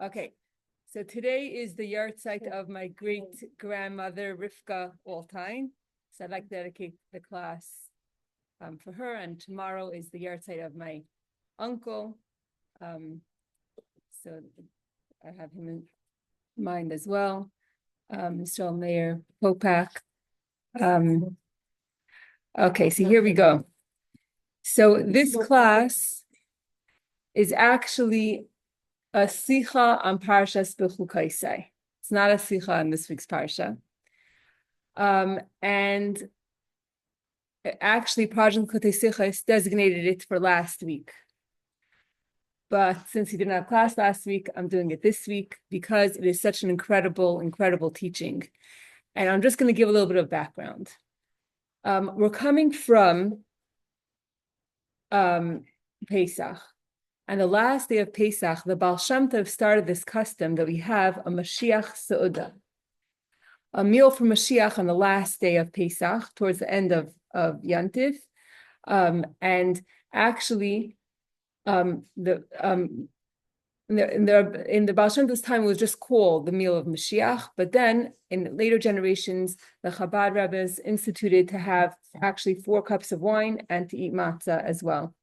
Okay, so today is the yahrzeit of my great-grandmother, Rivka Altain. So I'd like to dedicate the class for her, and tomorrow is the yahrzeit of my uncle. So I have him in mind as well, Mr. Mayor Popak. Okay, so here we go. So this class is actually a sicha on Parshas Bechukosai. It's not a sicha on this week's parsha. And actually, Project Likkutei Sichos designated it for last week. But since he didn't have class last week, I'm doing it this week because it is such an incredible, incredible teaching. And I'm just going to give a little bit of background. We're coming from Pesach. And the last day of Pesach, the Baal Shem Tov started this custom that we have a Mashiach Seudah, a meal for Mashiach on the last day of Pesach, towards the end of Yantif. And actually, in the Baal Shem Tov's time, it was just called the meal of Mashiach. But then, in later generations, the Chabad Rebbes instituted to have actually 4 cups of wine and to eat matzah as well.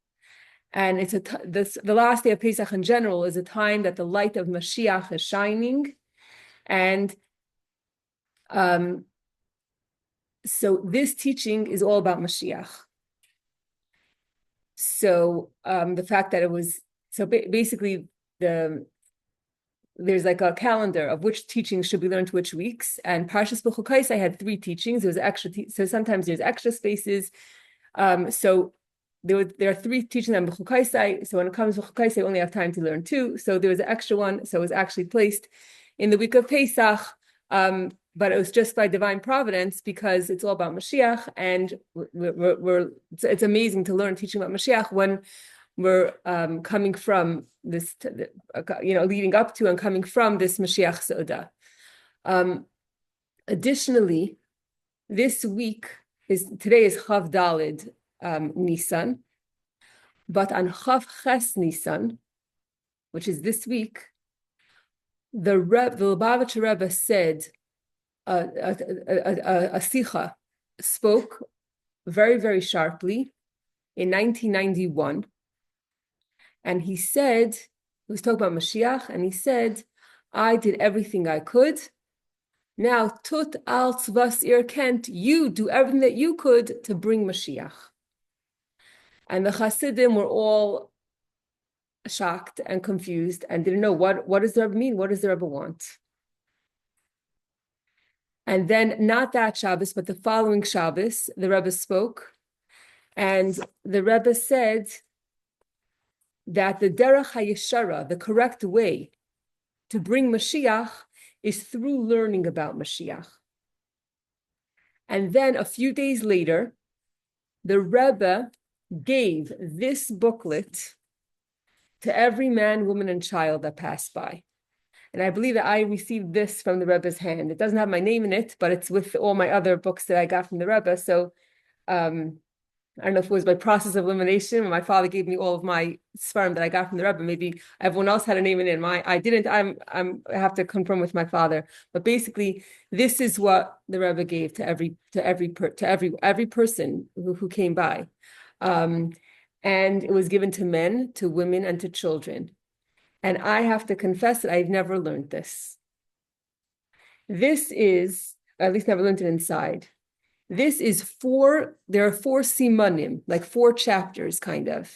And it's the last day of Pesach in general is a time that the light of Mashiach is shining. And so this teaching is all about Mashiach. So the fact that it was, so basically there's like a calendar of which teachings should be learned which weeks. And Parshas Bechukosai had 3 teachings. There was extra, so sometimes there's extra spaces. So there are 3 teachings on Bechukosai. So when it comes to Bechukosai, we only have time to learn 2. So there was an extra one. So it was actually placed in the week of Pesach. But it was just by divine providence because it's all about Mashiach. And it's amazing to learn teaching about Mashiach when we're coming from this, leading up to and coming from this Mashiach Seudah. Additionally, this week today is Chav Dalid Nisan, but on Chav Ches Nisan, which is this week, the Lubavitcher Rebbe said a sicha spoke very, very sharply in 1991, and he said, he was talking about Mashiach, and he said, I did everything I could. Now, tut al tzvas ir kent, you do everything that you could to bring Mashiach. And the Hasidim were all shocked and confused and didn't know what does the Rebbe mean? What does the Rebbe want? And then not that Shabbos, but the following Shabbos, the Rebbe spoke. And the Rebbe said that the derech hayeshara, the correct way to bring Mashiach, is through learning about Mashiach. And then a few days later, the Rebbe gave this booklet to every man, woman, and child that passed by. And I believe that I received this from the Rebbe's hand. It doesn't have my name in it, but it's with all my other books that I got from the Rebbe. So I don't know if it was by process of elimination. When my father gave me all of my sperm that I got from the Rebbe, maybe everyone else had a name in it. I didn't. I have to confirm with my father. But basically, this is what the Rebbe gave to every person who came by, and it was given to men, to women, and to children. And I have to confess that I've never learned this. This is, at least never learned it inside. This is there are 4 simanim, like 4 chapters kind of.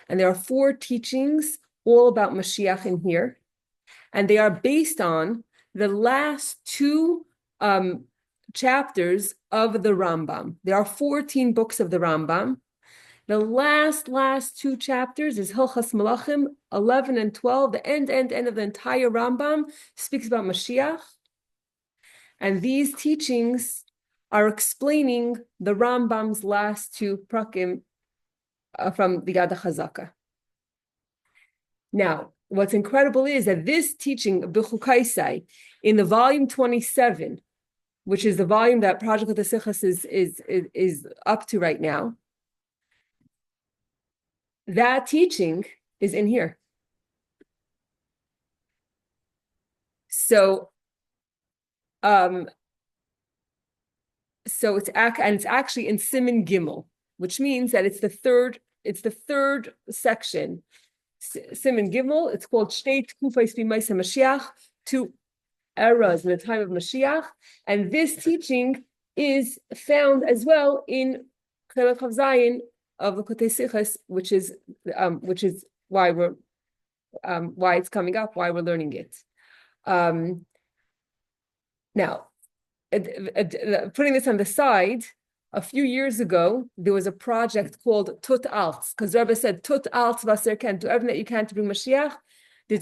And there are 4 teachings all about Mashiach in here. And they are based on the last 2 chapters of the Rambam. There are 14 books of the Rambam. The last 2 chapters is Hilchas Malachim, 11 and 12. The end of the entire Rambam speaks about Mashiach. And these teachings are explaining the Rambam's last 2 prakim from the Yad HaChazaka. Now, what's incredible is that this teaching of Bechukosai in the volume 27, which is the volume that Project Likkutei Sichos is up to right now, that teaching is in here. So, um, so it's actually in Siman Gimel, which means that it's the third section. Siman Gimel, it's called Shtei Tkufos B'Maaseh Mashiach, 2 eras in the time of Mashiach, and this teaching is found as well in Chelek Zayin of Likkutei Sichos, which is why why it's coming up, why we're learning it. Now, putting this on the side, a few years ago, there was a project called Tut Alts, because Rebbe said, Tut Alts Vaser can do everything that you can to bring Mashiach. There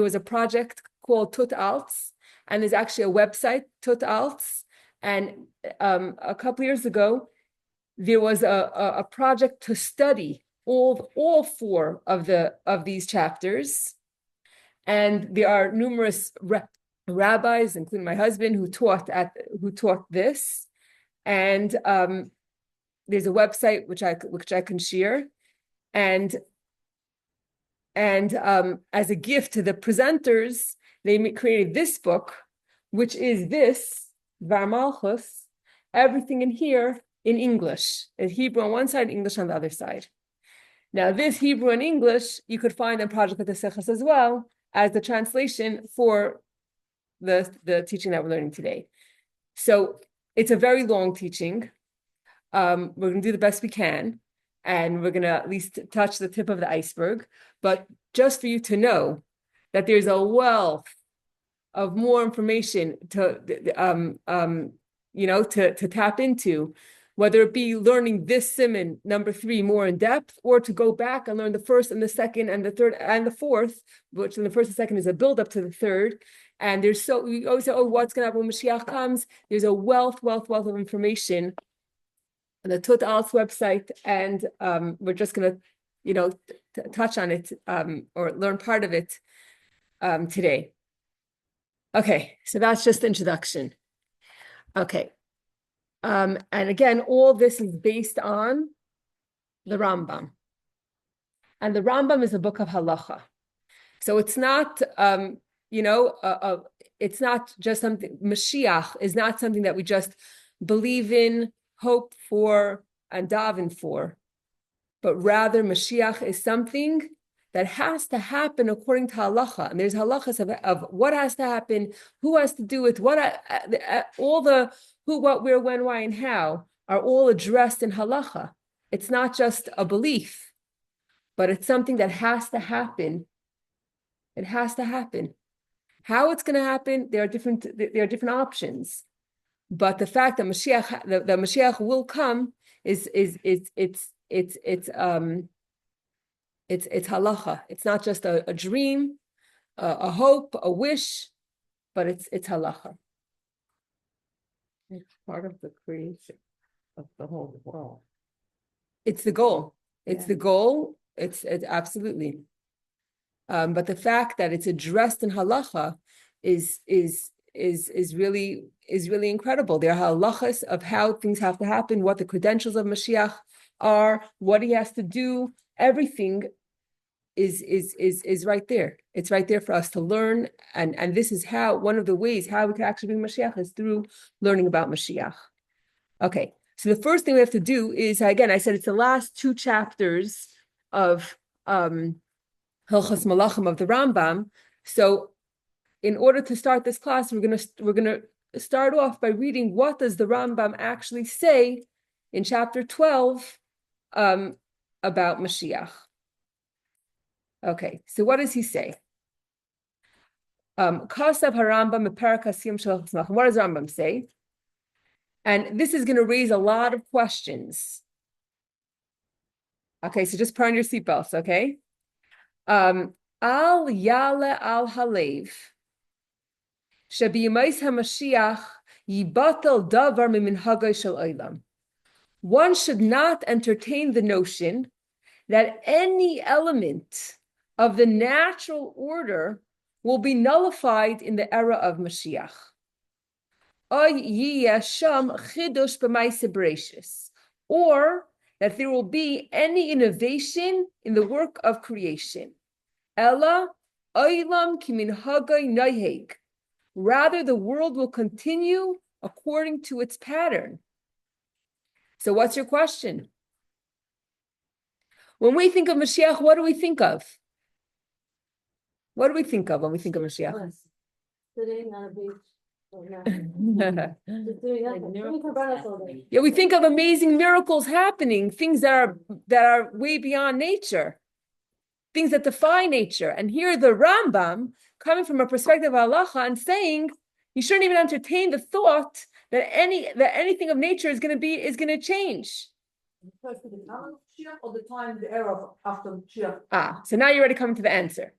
was a project called Tut Alts, and there's actually a website, Tut Alts. And a couple of years ago, there was a project to study all 4 of these chapters. And there are numerous rabbis, including my husband, who taught this. And there's a website which I can share, and as a gift to the presenters, they created this book, which is this Dvar Malchus, everything in here in English, in Hebrew on one side, English on the other side. Now, this Hebrew and English you could find in Project of the Sichos as well as the translation for the teaching that we're learning today. So it's a very long teaching. We're going to do the best we can, and we're going to at least touch the tip of the iceberg. But just for you to know that there's a wealth of more information to tap into, whether it be learning this siman number 3 more in depth, or to go back and learn the first and the second and the third and the fourth, which in the first and second is a build up to the third. And we always say, oh, what's going to happen when Mashiach comes? There's a wealth of information on the Tut Alts website, and we're just going to, touch on it or learn part of it today. Okay, so that's just the introduction. Okay, and again, all this is based on the Rambam, and the Rambam is a book of halacha, so it's not, it's not just something. Mashiach is not something that we just believe in, hope for, and daven for, but rather Mashiach is something that has to happen according to halacha. And there's halachas of what has to happen, who has to do it, all the who, what, where, when, why, and how are all addressed in halacha. It's not just a belief, but it's something that has to happen. It has to happen. How it's going to happen, there are different options. But the fact that Mashiach will come is halacha. It's not just a dream, a hope, a wish, but it's halacha. It's part of the creation of the whole world. It's the goal. It's the goal. It's absolutely. But the fact that it's addressed in halacha is really incredible. There are halachas of how things have to happen, what the credentials of Mashiach are, what he has to do. Everything is right there. It's right there for us to learn, and this is how one of the ways how we can actually bring Mashiach is through learning about Mashiach. Okay, so the first thing we have to do is, again, I said it's the last 2 chapters of Hilchos Malachim of the Rambam. So in order to start this class, we're gonna start off by reading what does the Rambam actually say in chapter 12 about Mashiach. Okay, so what does he say? Kasav Harambam Meparak Hasiyam Shalach Tzmach. What does Rambam say? And this is going to raise a lot of questions. Okay, so just put on your seatbelts, okay? Al Yale Al Halev Shabiyamais HaMashiach Yibatel Davar Miminhagay Shel Olam. One should not entertain the notion that any element of the natural order will be nullified in the era of Mashiach. Or that there will be any innovation in the work of creation. Ella oilam kimin hagay nayheg. Rather, the world will continue according to its pattern. So what's your question? When we think of Mashiach, what do we think of? What do we think of when we think of Mashiach? Yeah, we think of amazing miracles happening, things that are way beyond nature, things that defy nature. And here the Rambam, coming from a perspective of halacha and saying you shouldn't even entertain the thought that anything of nature is going to change. Or the time, the era after Mashiach. So now you're already coming to the answer.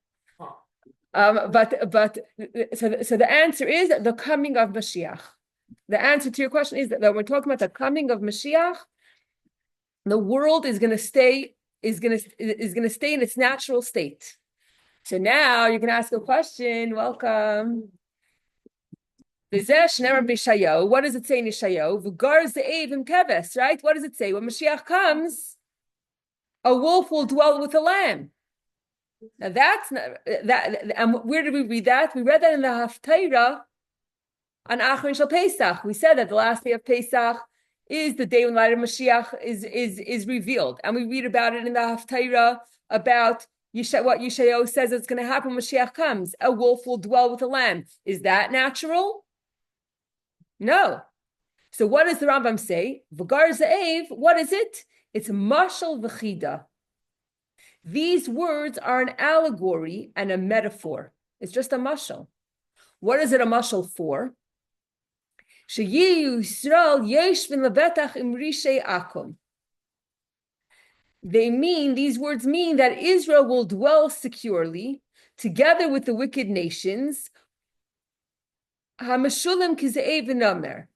But the answer is the coming of Mashiach. The answer to your question is that we're talking about the coming of Mashiach. The world is going to stay in its natural state. So now you can ask a question. Welcome. What does it say in Yeshayahu? V'gar ze'evim keves, right? What does it say? When Mashiach comes, a wolf will dwell with a lamb. Now that's not that. And where did we read that? We read that in the Haftarah on Achron Shel Pesach. We said that the last day of Pesach is the day when the light of Mashiach is revealed, and we read about it in the Haftarah about what Yeshayahu says is going to happen when Mashiach comes. A wolf will dwell with a lamb. Is that natural? No. So what does the Rambam say? V'gar ze'ev, what is it? It's mashal v'chida. These words are an allegory and a metaphor. It's just a mashal. What is it a mashal for? Sheyiyu Yisrael yeshvin levetach im rishei akum. These words mean that Israel will dwell securely together with the wicked nations. Hamashulim kize'ev v'namer,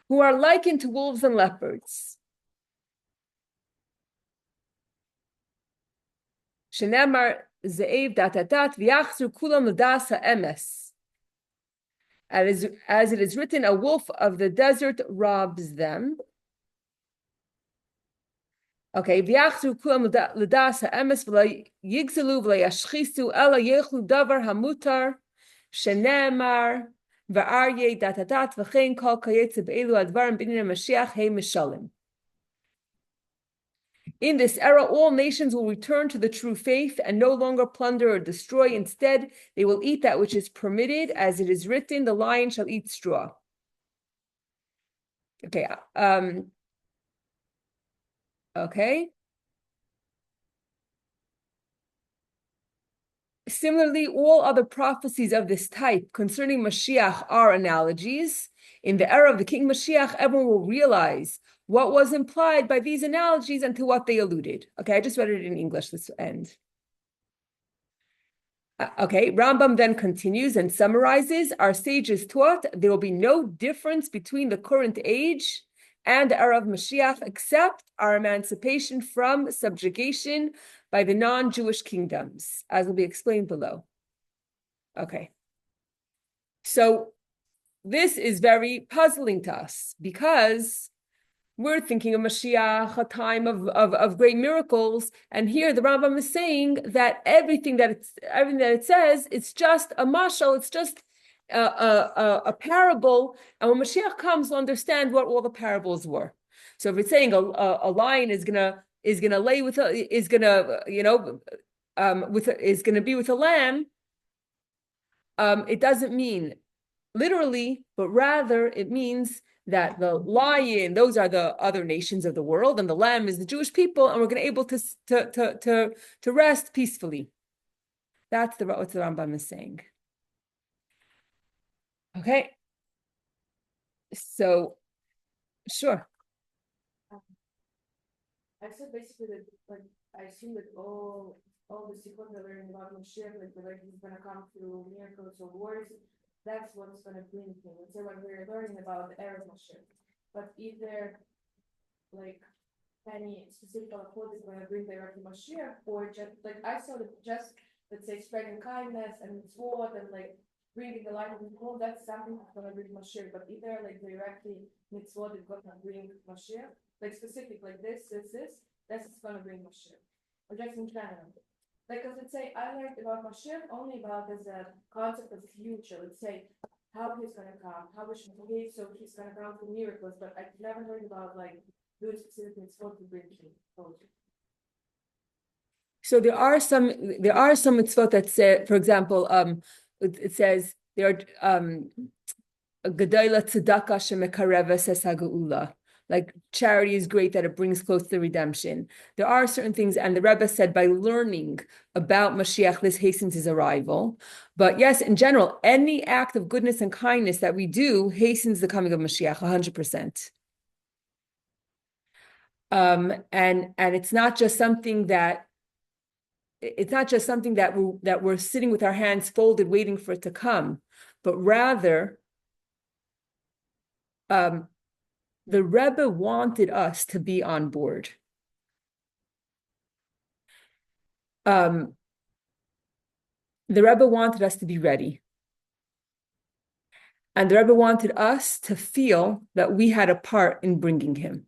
who are likened to wolves and leopards. Shenemar ze'ev datatat v'yachzur kulam l'das ha'emes. As it is written, a wolf of the desert robs them. Okay, v'yachzur kulam l'das ha'emes v'la yigzelu v'la yashchisu ela yechlu davar hamutar shenemar v'aryeh datatat v'chein kol kayetze be'elu advarim b'nei Mashiach hei mishalim. In this era, all nations will return to the true faith and no longer plunder or destroy. Instead, they will eat that which is permitted, as it is written, the lion shall eat straw. Okay. Okay. Similarly, all other prophecies of this type concerning Mashiach are analogies. In the era of the King Mashiach, everyone will realize what was implied by these analogies and to what they alluded. Okay, I just read it in English this end. Okay, Rambam then continues and summarizes, our sages taught there will be no difference between the current age and the era of Mashiach except our emancipation from subjugation by the non-Jewish kingdoms, as will be explained below. Okay, so this is very puzzling to us because we're thinking of Mashiach, a time of great miracles, and here the Rambam is saying that everything that it says, it's just a mashal, it's just a parable, and when Mashiach comes, we'll understand what all the parables were. So if it's saying a lion is gonna lay with is gonna be with a lamb, it doesn't mean literally, but rather it means that the lion, those are the other nations of the world, and the lamb is the Jewish people, and we're going to be able to rest peacefully. That's what the Rambam is saying. Okay. So, sure. I said basically that, like, I assume that all the Sichos that learning about Mashiach, like he's gonna come through miracles or wars. That's what's going to bring him. And so when we're learning about the era of Mashiach, but is there like any specific quote is going to bring directly Mashiach, or just like I saw that just let's say spreading kindness and mitzvot and like bringing the light of the world, that's something that's going to bring Mashiach. But is there like directly mitzvot is going to bring Mashiach, like specific like this is going to bring Mashiach, or just in general? Like, cause let's say I learned about Mashiach only about as a concept of future. Let's say how he's gonna come, how we should behave, so he's gonna come through miracles. But I never heard about like doing specific mitzvot to bring him closer. So there are some mitzvot that say, for example, it says there are Gedola tzedakah shemekareves es hageulah. Like charity is great that it brings close to the redemption. There are certain things, and the Rebbe said by learning about Mashiach, this hastens his arrival. But yes, in general, any act of goodness and kindness that we do hastens the coming of Mashiach 100%. And it's not just something that we're sitting with our hands folded waiting for it to come, but rather the Rebbe wanted us to be on board. The Rebbe wanted us to be ready. And the Rebbe wanted us to feel that we had a part in bringing him.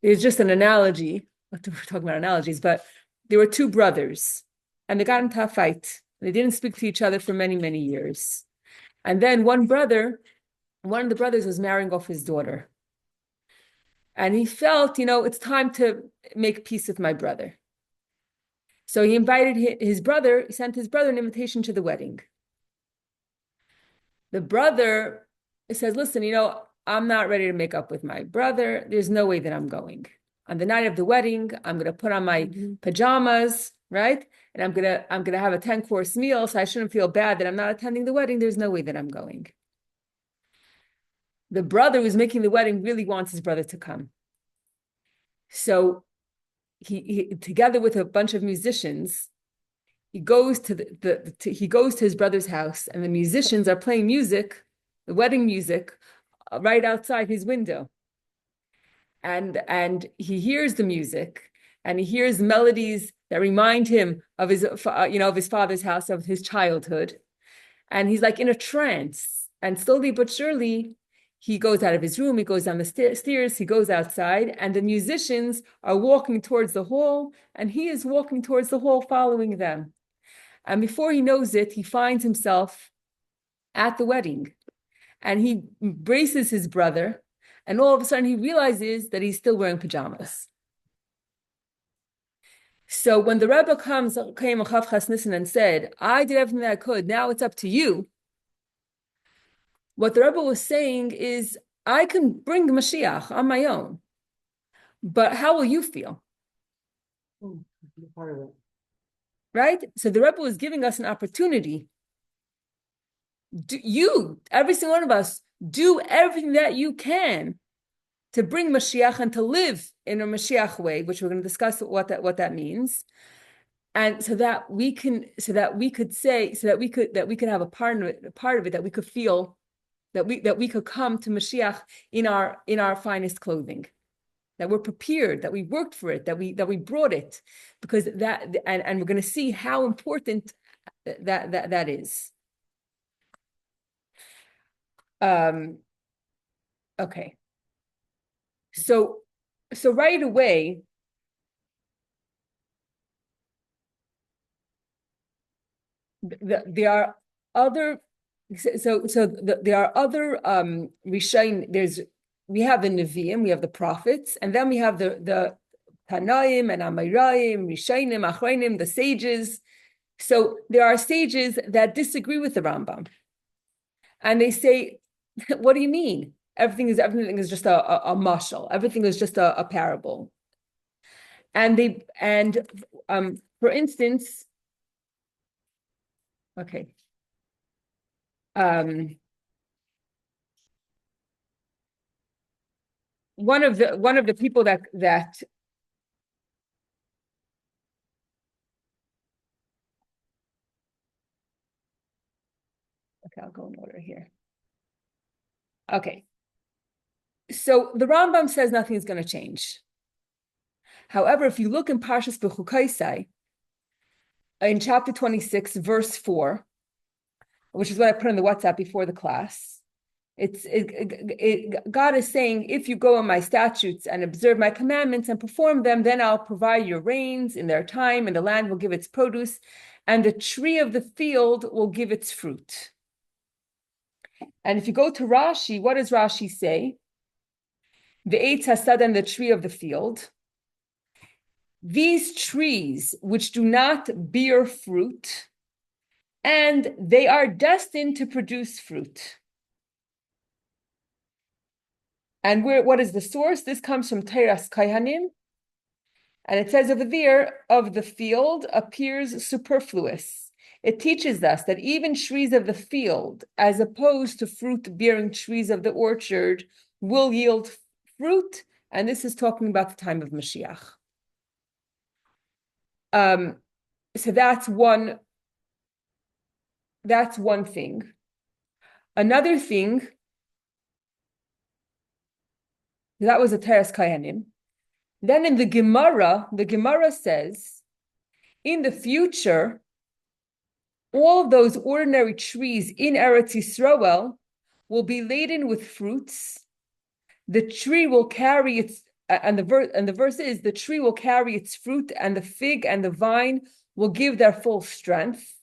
It's just an analogy. We're talking about analogies, but there were two brothers, and they got into a fight. They didn't speak to each other for many, many years. And then one of the brothers was marrying off his daughter. And he felt, it's time to make peace with my brother. So he invited he sent his brother an invitation to the wedding. The brother says, listen, I'm not ready to make up with my brother. There's no way that I'm going. On the night of the wedding, I'm going to put on my pajamas, right? And I'm going to have a 10-course meal, so I shouldn't feel bad that I'm not attending the wedding. There's no way that I'm going. The brother who's making the wedding really wants his brother to come. So he together with a bunch of musicians, he goes to he goes to his brother's house, and the musicians are playing music, the wedding music, right outside his window. And he hears the music, and he hears melodies that remind him of his of his father's house, of his childhood, and he's like in a trance. And slowly but surely, he goes out of his room, he goes down the stairs, he goes outside, and the musicians are walking towards the hall, and he is walking towards the hall following them. And before he knows it, he finds himself at the wedding, and he embraces his brother, and all of a sudden he realizes that he's still wearing pajamas. So when the Rebbe came and said, I did everything that I could, now it's up to you, what the Rebbe was saying is, I can bring Mashiach on my own, but how will you feel? Part of it. Right? So the Rebbe was giving us an opportunity. Every single one of us, do everything that you can to bring Mashiach and to live in a Mashiach way, which we're going to discuss what that means. And so that we could have a part of it, that we could feel that we could come to Mashiach in our finest clothing, that we're prepared, that we worked for it, that we brought it, because and we're going to see how important that is. Okay. So right away, there are other there are other Rishain. We have the Nevi'im, we have the prophets, and then we have the Tanaim and Amayraim, Rishainim, Achrainim, the sages. So there are sages that disagree with the Rambam, and they say, "What do you mean? Everything is just a mashal. Everything is just a parable." And for instance, okay. One of the people that okay, I'll go in order here. Okay. So the Rambam says nothing is going to change. However, if you look in Parshas Bechukosai, in chapter 26, verse 4, which is what I put in the WhatsApp before the class, God is saying, if you go on my statutes and observe my commandments and perform them, then I'll provide your rains in their time, and the land will give its produce, and the tree of the field will give its fruit. And if you go to Rashi, what does Rashi say? The Eitz Hasad and the tree of the field. These trees which do not bear fruit, and they are destined to produce fruit. And what is the source? This comes from Teras Kaihanim. And it says over there, of the field appears superfluous. It teaches us that even trees of the field, as opposed to fruit-bearing trees of the orchard, will yield fruit. And this is talking about the time of Mashiach. So that's one thing. Another thing, that was a Teres Kayanim. Then in the Gemara says, in the future, all those ordinary trees in Eretz Yisrael will be laden with fruits. The tree will carry its, and the verse is, the tree will carry its fruit, and the fig and the vine will give their full strength.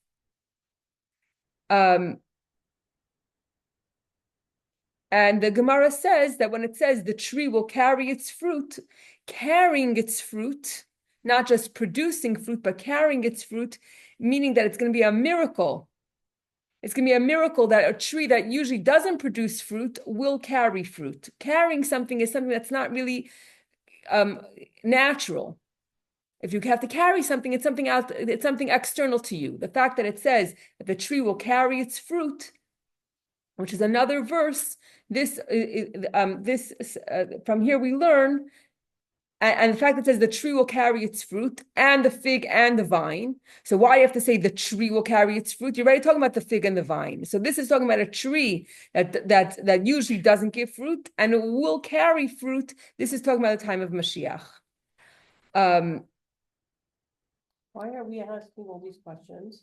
And the Gemara says that when it says the tree will carry its fruit, carrying its fruit, not just producing fruit, but carrying its fruit, meaning that it's going to be a miracle. It's going to be a miracle that a tree that usually doesn't produce fruit will carry fruit. Carrying something is something that's not really natural. If you have to carry something, it's something external to you. The fact that it says that the tree will carry its fruit, which is another verse, from here we learn, and the fact that it says the tree will carry its fruit, and the fig and the vine. So why do you have to say the tree will carry its fruit? You're already talking about the fig and the vine. So this is talking about a tree that usually doesn't give fruit, and it will carry fruit. This is talking about the time of Mashiach. Why are we asking all these questions?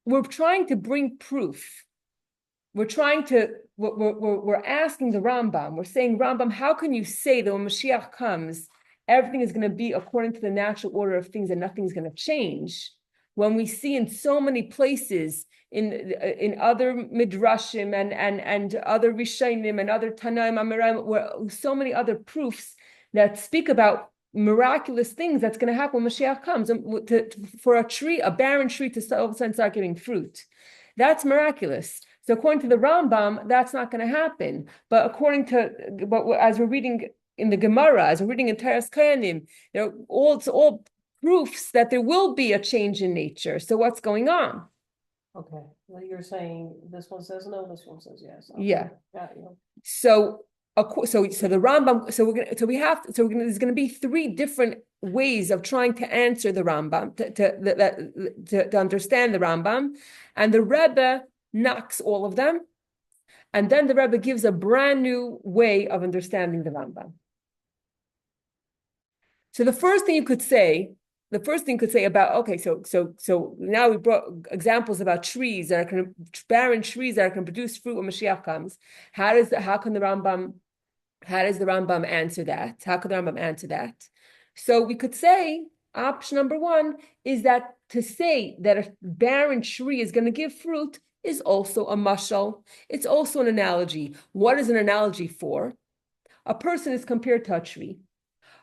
We're trying to bring proof. We're asking the Rambam. We're saying, Rambam, how can you say that when Mashiach comes, everything is going to be according to the natural order of things and nothing's going to change? When we see in so many places, in other midrashim and other rishonim and other tanaim amiram, where so many other proofs that speak about miraculous things that's going to happen when Mashiach comes, for a barren tree to all of a sudden start giving fruit. That's miraculous. So according to the Rambam, that's not going to happen. But as we're reading in the Gemara, as we're reading in Teres Kayanim, it's all proofs that there will be a change in nature. So what's going on? Okay, well, you're saying this one says no, this one says yes. Okay. Yeah. Yeah. So the Rambam. There's going to be three different ways of trying to answer the Rambam to understand the Rambam, and the Rebbe knocks all of them, and then the Rebbe gives a brand new way of understanding the Rambam. So the first thing you could say about, okay, so now we brought examples about trees that are barren trees that are going to produce fruit when Mashiach comes. How does the Rambam answer that? How could the Rambam answer that? So we could say option number one is that to say that a barren tree is going to give fruit is also a mashal. It's also an analogy. What is an analogy for? A person is compared to a tree.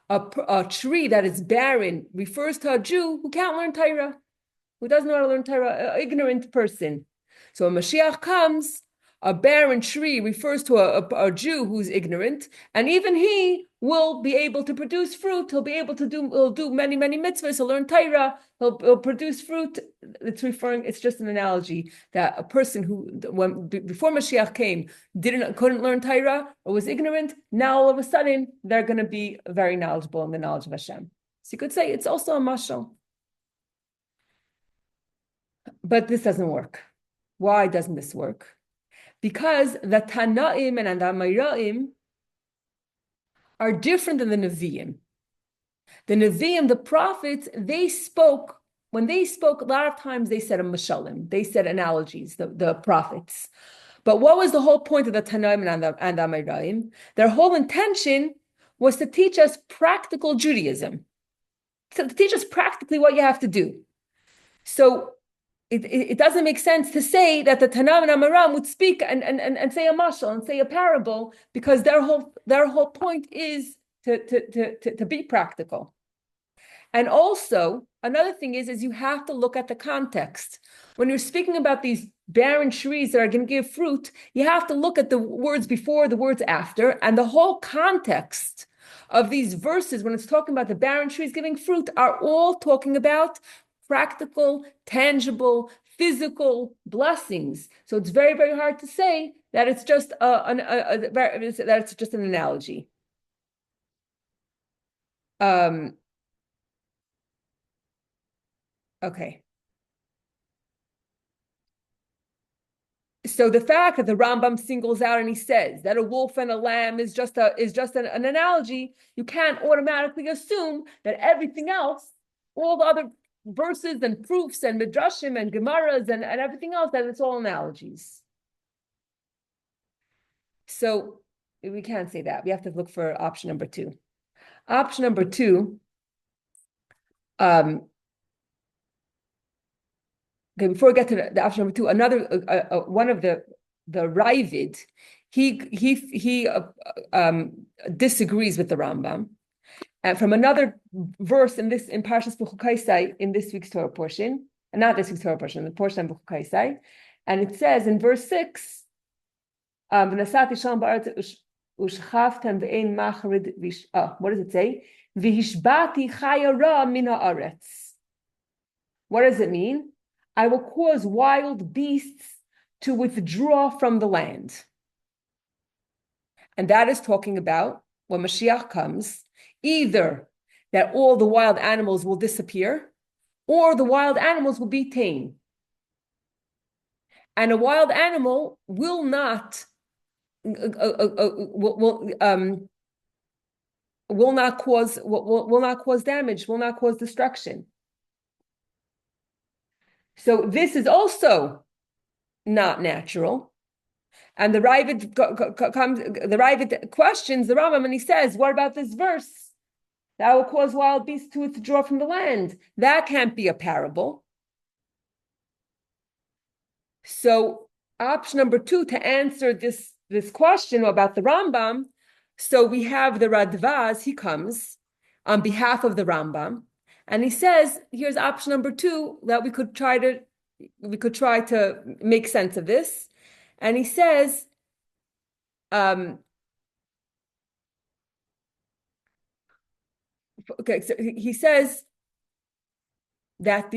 A tree that is barren refers to a Jew who can't learn Torah, who doesn't know how to learn Torah, an ignorant person. So when Mashiach comes, a barren tree refers to a Jew who's ignorant, and even he will be able to produce fruit. He'll do many mitzvahs. He'll learn Torah. He'll produce fruit. It's just an analogy that a person who, before Mashiach came, couldn't learn Torah or was ignorant, now all of a sudden they're going to be very knowledgeable in the knowledge of Hashem. So you could say it's also a mashal. But this doesn't work. Why doesn't this work? Because the Tanaim and the Amayraim are different than the Nevi'im. The Nevi'im, the prophets, when they spoke, a lot of times they said a mashalim, they said analogies, the prophets. But what was the whole point of the Tanaim and the Amoraim? Their whole intention was to teach us practical Judaism, to teach us practically what you have to do. So it doesn't make sense to say that the Tanam and Amaram would speak and say a mashal and say a parable, because their whole point is to be practical. And also, another thing is you have to look at the context. When you're speaking about these barren trees that are going to give fruit, you have to look at the words before, the words after, and the whole context of these verses, when it's talking about the barren trees giving fruit, are all talking about practical, tangible, physical blessings. So it's very, very hard to say that it's just that it's just an analogy. Okay. So the fact that the Rambam singles out and he says that a wolf and a lamb is just an analogy, you can't automatically assume that everything else, all the other verses and proofs and midrashim and gemaras and everything else, that it's all analogies. So we can't say that. We have to look for option number 2. Option number 2, okay, before we get to the option number 2, another one of the Ravid, he disagrees with the Rambam, and from another verse in Parshas Bechukosai in this week's Torah portion, and not this week's Torah portion, the portion of Bechukosai, and it says in verse 6, what does it say? V'hishbati chayara min haaretz. What does it mean? I will cause wild beasts to withdraw from the land. And that is talking about when Mashiach comes, either that all the wild animals will disappear, or the wild animals will be tame. And a wild animal will not cause damage, will not cause destruction. So this is also not natural. And the Ravid questions the Rambam, and he says, what about this verse? That will cause wild beasts to withdraw from the land. That can't be a parable. So option number 2 to answer this question about the Rambam. So we have the Radvaz, he comes on behalf of the Rambam, and he says, here's option number 2 that we could try to make sense of this. And he says, okay, so he says that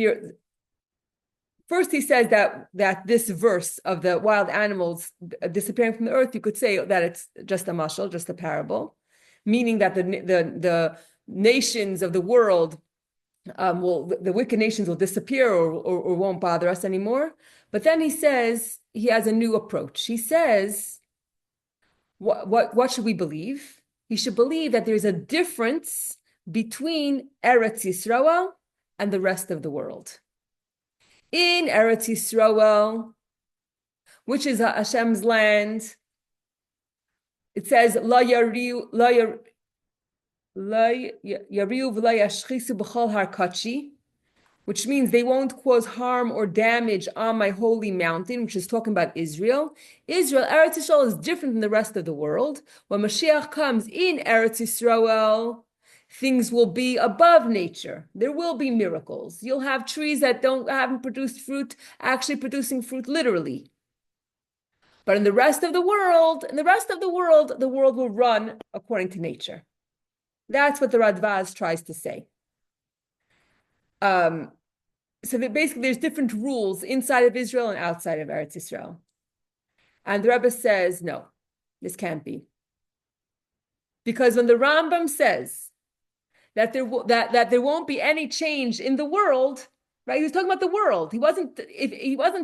first he says that this verse of the wild animals disappearing from the earth, you could say that it's just a mashal, just a parable, meaning that the nations of the world the wicked nations will disappear or won't bother us anymore. But then he says he has a new approach. He says, what should we believe? He should believe that there's a difference between Eretz Yisrael and the rest of the world. In Eretz Yisrael, which is Hashem's land, it says La yariu v'la yashchisu b'chol har kachi, which means they won't cause harm or damage on my holy mountain, which is talking about Israel. Eretz Yisrael is different than the rest of the world. When Mashiach comes in Eretz Yisrael, things will be above nature. There will be miracles. You'll have trees that haven't produced fruit, actually producing fruit literally. But in the rest of the world, the world will run according to nature. That's what the Radvaz tries to say. So that basically there's different rules inside of Israel and outside of Eretz Yisrael. And the Rebbe says, no, this can't be. Because when the Rambam says that there won't be any change in the world, right? He was talking about the world. He wasn't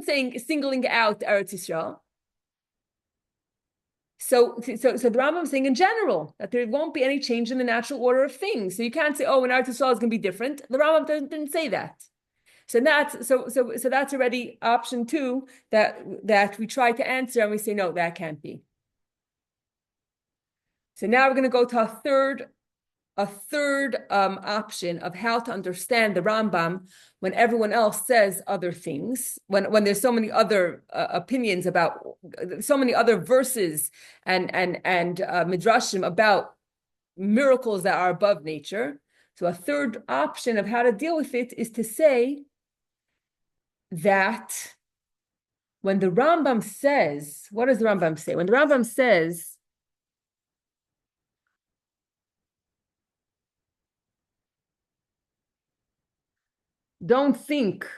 saying singling out Eretz Yisrael. So the Rambam is saying in general that there won't be any change in the natural order of things. So you can't say, oh, in Eretz Yisrael is going to be different. The Rambam didn't say that. So that's already option two that we try to answer, and we say no, that can't be. So now we're going to go to a third option of how to understand the Rambam when everyone else says other things, when there's so many other opinions about so many other verses and midrashim about miracles that are above nature. So a third option of how to deal with it is to say that when the Rambam says, what does the Rambam say? When the Rambam says, don't think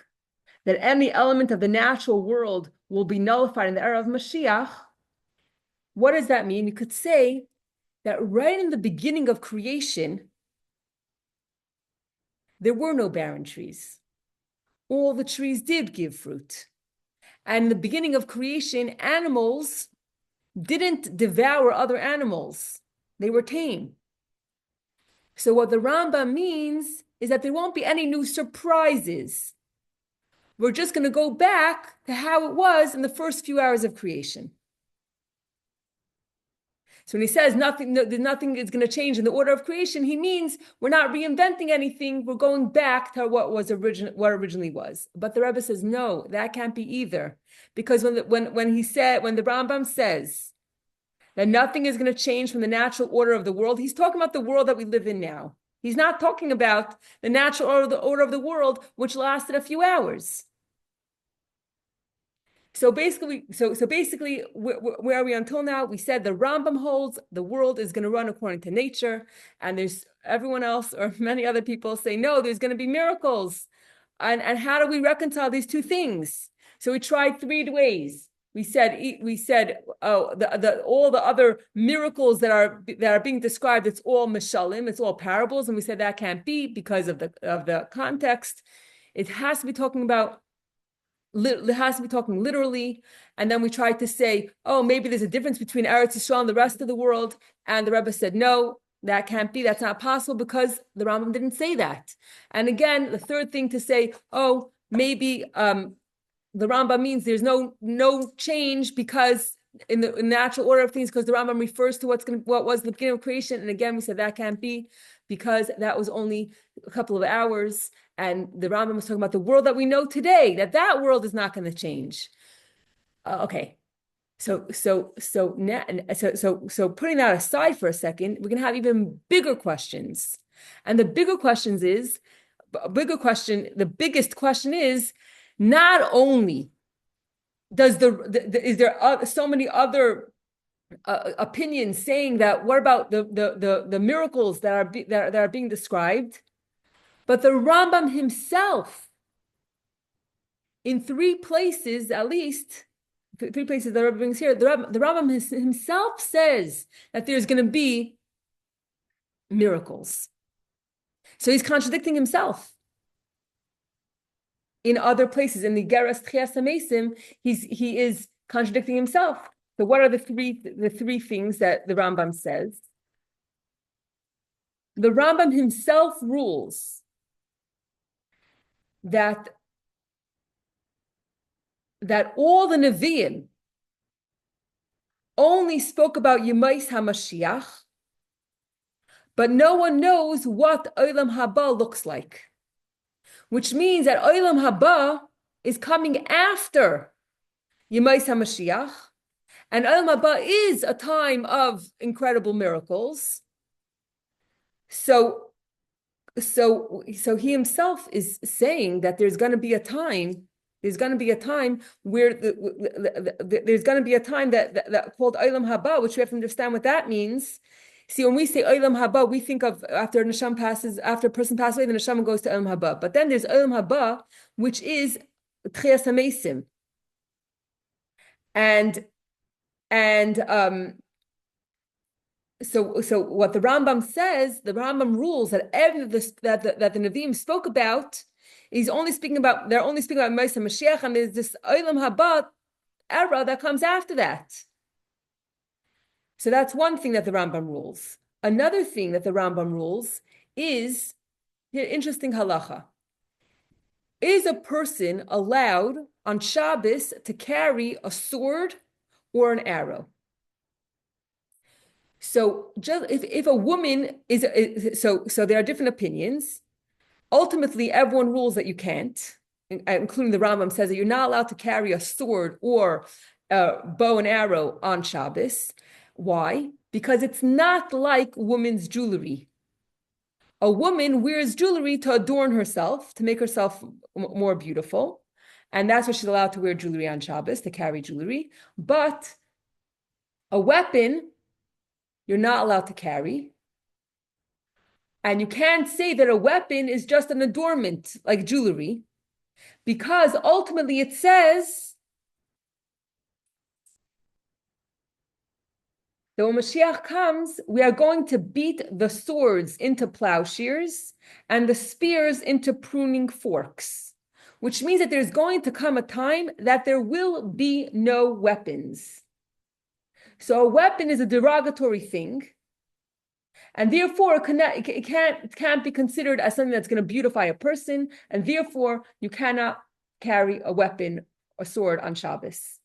that any element of the natural world will be nullified in the era of Mashiach, what does that mean? You could say that right in the beginning of creation, there were no barren trees. All the trees did give fruit. And in the beginning of creation, animals didn't devour other animals. They were tame. So what the Rambam means is that there won't be any new surprises. We're just going to go back to how it was in the first few hours of creation. So when he says nothing is going to change in the order of creation, he means we're not reinventing anything. We're going back to what originally was. But the Rebbe says, no, that can't be either. Because when the Rambam says that nothing is going to change from the natural order of the world, he's talking about the world that we live in now. He's not talking about the natural order of the world, which lasted a few hours. So basically, where are we until now? We said the Rambam holds the world is going to run according to nature, and there's everyone else or many other people say no, there's going to be miracles, and how do we reconcile these two things? So we tried three ways. We said all the other miracles that are being described, it's all mishalim, it's all parables, and we said that can't be because of the context. It has to be talking about. It has to be talking literally, and then we tried to say, oh, maybe there's a difference between Eretz Yisrael and the rest of the world, and the Rebbe said, no, that can't be, that's not possible because the Rambam didn't say that. And again, the third thing to say, oh, maybe the Rambam means there's no change because in the natural order of things, because the Rambam refers to what was the beginning of creation, and again we said that can't be because that was only a couple of hours. And the Rambam was talking about the world that we know today, that world is not going to change. Okay. So putting that aside for a second, we're going to have even bigger questions. And the biggest question is not only is there so many other opinions saying that what about the miracles that are being described, but the Rambam himself, in three places at least, three places that Rebbe brings here, the Rambam himself says that there's going to be miracles. So he's contradicting himself. In other places, in the Geras Tchias HaMesim, he is contradicting himself. So what are the three things that the Rambam says? The Rambam himself rules that all the Nevi'im only spoke about Yemais HaMashiach, but no one knows what Olam Haba looks like. Which means that Olam Haba is coming after Yemais HaMashiach, and Olam Haba is a time of incredible miracles. So he himself is saying that there's going to be a time where there's going to be a time that called Olam Haba, which we have to understand what that means. See, when we say Olam Haba, we think of after a person passes away, the neshama goes to Olam Haba. But then there's Olam Haba, which is Tchias HaMesim. So what the Rambam says, the Rambam rules that that the Nevi'im spoke about, they're only speaking about Moshe Mashiach, and there's this Olam Haba era that comes after that. So that's one thing that the Rambam rules. Another thing that the Rambam rules is the interesting halacha. is a person allowed on Shabbos to carry a sword or an arrow? So just if a woman so there are different opinions. Ultimately, everyone rules that you can't, including the Rambam says that you're not allowed to carry a sword or a bow and arrow on Shabbos. Why? Because it's not like women's jewelry. A woman wears jewelry to adorn herself, to make herself more beautiful. And that's what she's allowed to wear jewelry on Shabbos, to carry jewelry. But a weapon, you're not allowed to carry. And you can't say that a weapon is just an adornment, like jewelry, because ultimately it says that when Mashiach comes, we are going to beat the swords into plowshares and the spears into pruning forks, which means that there's going to come a time that there will be no weapons. So a weapon is a derogatory thing, and therefore it can't be considered as something that's going to beautify a person, and therefore you cannot carry a weapon or sword on Shabbos.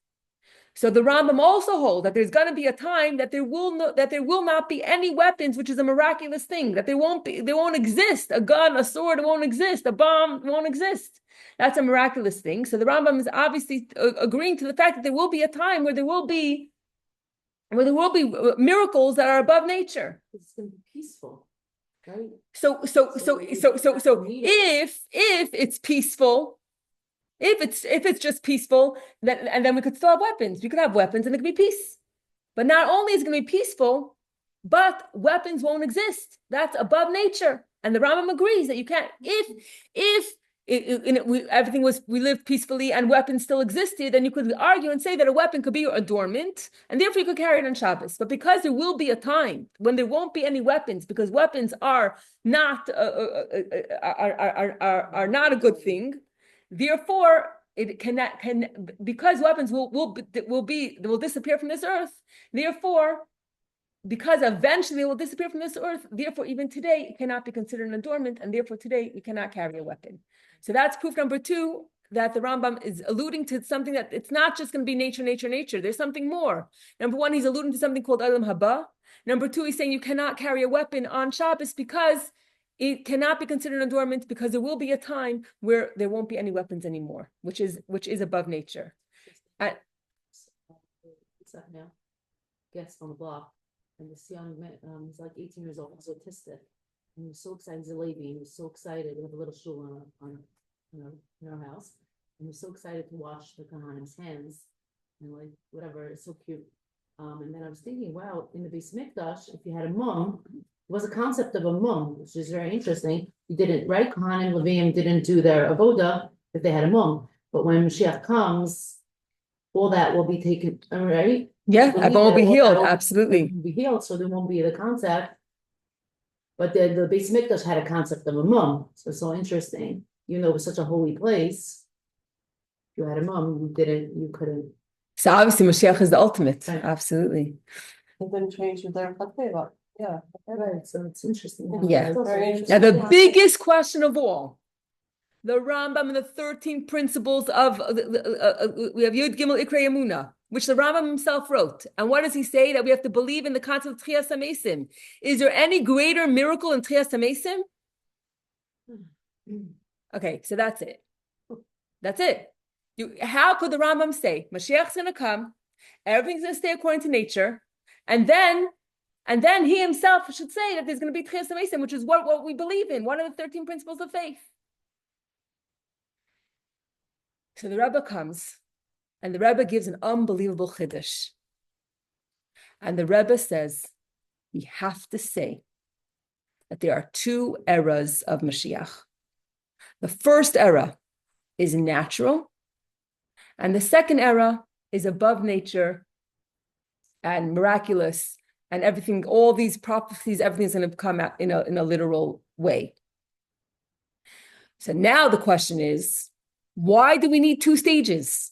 So the Rambam also holds that there's going to be a time that there will not be any weapons, which is a miraculous thing. That they won't exist. A gun, a sword won't exist. A bomb won't exist. That's a miraculous thing. So the Rambam is obviously agreeing to the fact that there will be a time where there will be miracles that are above nature. It's going to be peaceful, right? So if it's peaceful. If it's just peaceful, then we could still have weapons. We could have weapons and it could be peace. But not only is it going to be peaceful, but weapons won't exist. That's above nature. And the Rambam agrees that you can't. We lived peacefully and weapons still existed, then you could argue and say that a weapon could be your adornment, and therefore you could carry it on Shabbos. But because there will be a time when there won't be any weapons, because weapons are not are not a good thing. Therefore, it can because weapons will disappear from this earth. Therefore, because eventually it will disappear from this earth, therefore even today it cannot be considered an adornment, and therefore today we cannot carry a weapon. So that's proof number 2 that the Rambam is alluding to something that it's not just going to be nature. There's something more. Number 1, he's alluding to something called Olam Haba. Number 2, he's saying you cannot carry a weapon on Shabbos because it cannot be considered an adornment, because there will be a time where there won't be any weapons anymore, which is above nature. It's up now. Guest on the block, and this young man, he's like 18 years old, he's autistic, and he was so excited. He's a Levi, he was so excited. We have a little shul in our house, and he was so excited to wash the Kahanim's hands, and like whatever, it's so cute. And then I was thinking, wow, in the Beis Mikdash, if you had a mum, it was a concept of a mum, which is very interesting. You didn't, right? Kohanim, Leviim didn't do their avoda if they had a mum. But when Mashiach comes, all that will be taken, right? Yeah, everyone will be healed. Absolutely. Will be healed, so there won't be the concept. But the Beis Mikdash had a concept of a mum. So it's so interesting. You know, it was such a holy place. If you had a mum, you couldn't. So obviously Mashiach is the ultimate. Right. Absolutely. It didn't change with their Likkutei. Yeah. Right, so it's interesting. Yeah. It's also Very interesting. Now, the biggest question of all, the Rambam and the 13 principles of, we have Yud Gimel Ikrei Yamuna, which the Rambam himself wrote. And what does he say? That we have to believe in the concept of Tchias HaMesim. Is there any greater miracle in Tchias HaMesim? Okay, so that's it. That's it. How could the Rambam say, Mashiach's going to come, everything's going to stay according to nature, and then he himself should say that there's going to be Tchias HaMesim, which is what we believe in, one of the 13 principles of faith. So the Rebbe comes, and the Rebbe gives an unbelievable chiddush. And the Rebbe says, we have to say that there are 2 eras of Mashiach. The first era is natural, and the second era is above nature and miraculous, and everything, all these prophecies, everything's going to come out in a literal way. So now the question is, why do we need 2 stages?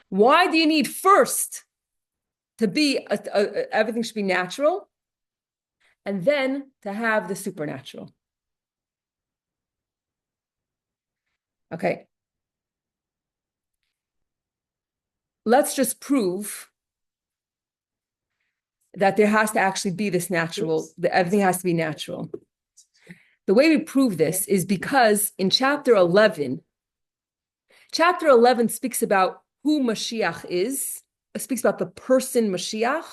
Why do you need first to be, everything should be natural, and then to have the supernatural? Okay. Let's just prove that there has to actually be this natural, that everything has to be natural. The way we prove this is because in chapter 11 speaks about who Mashiach is, it speaks about the person Mashiach.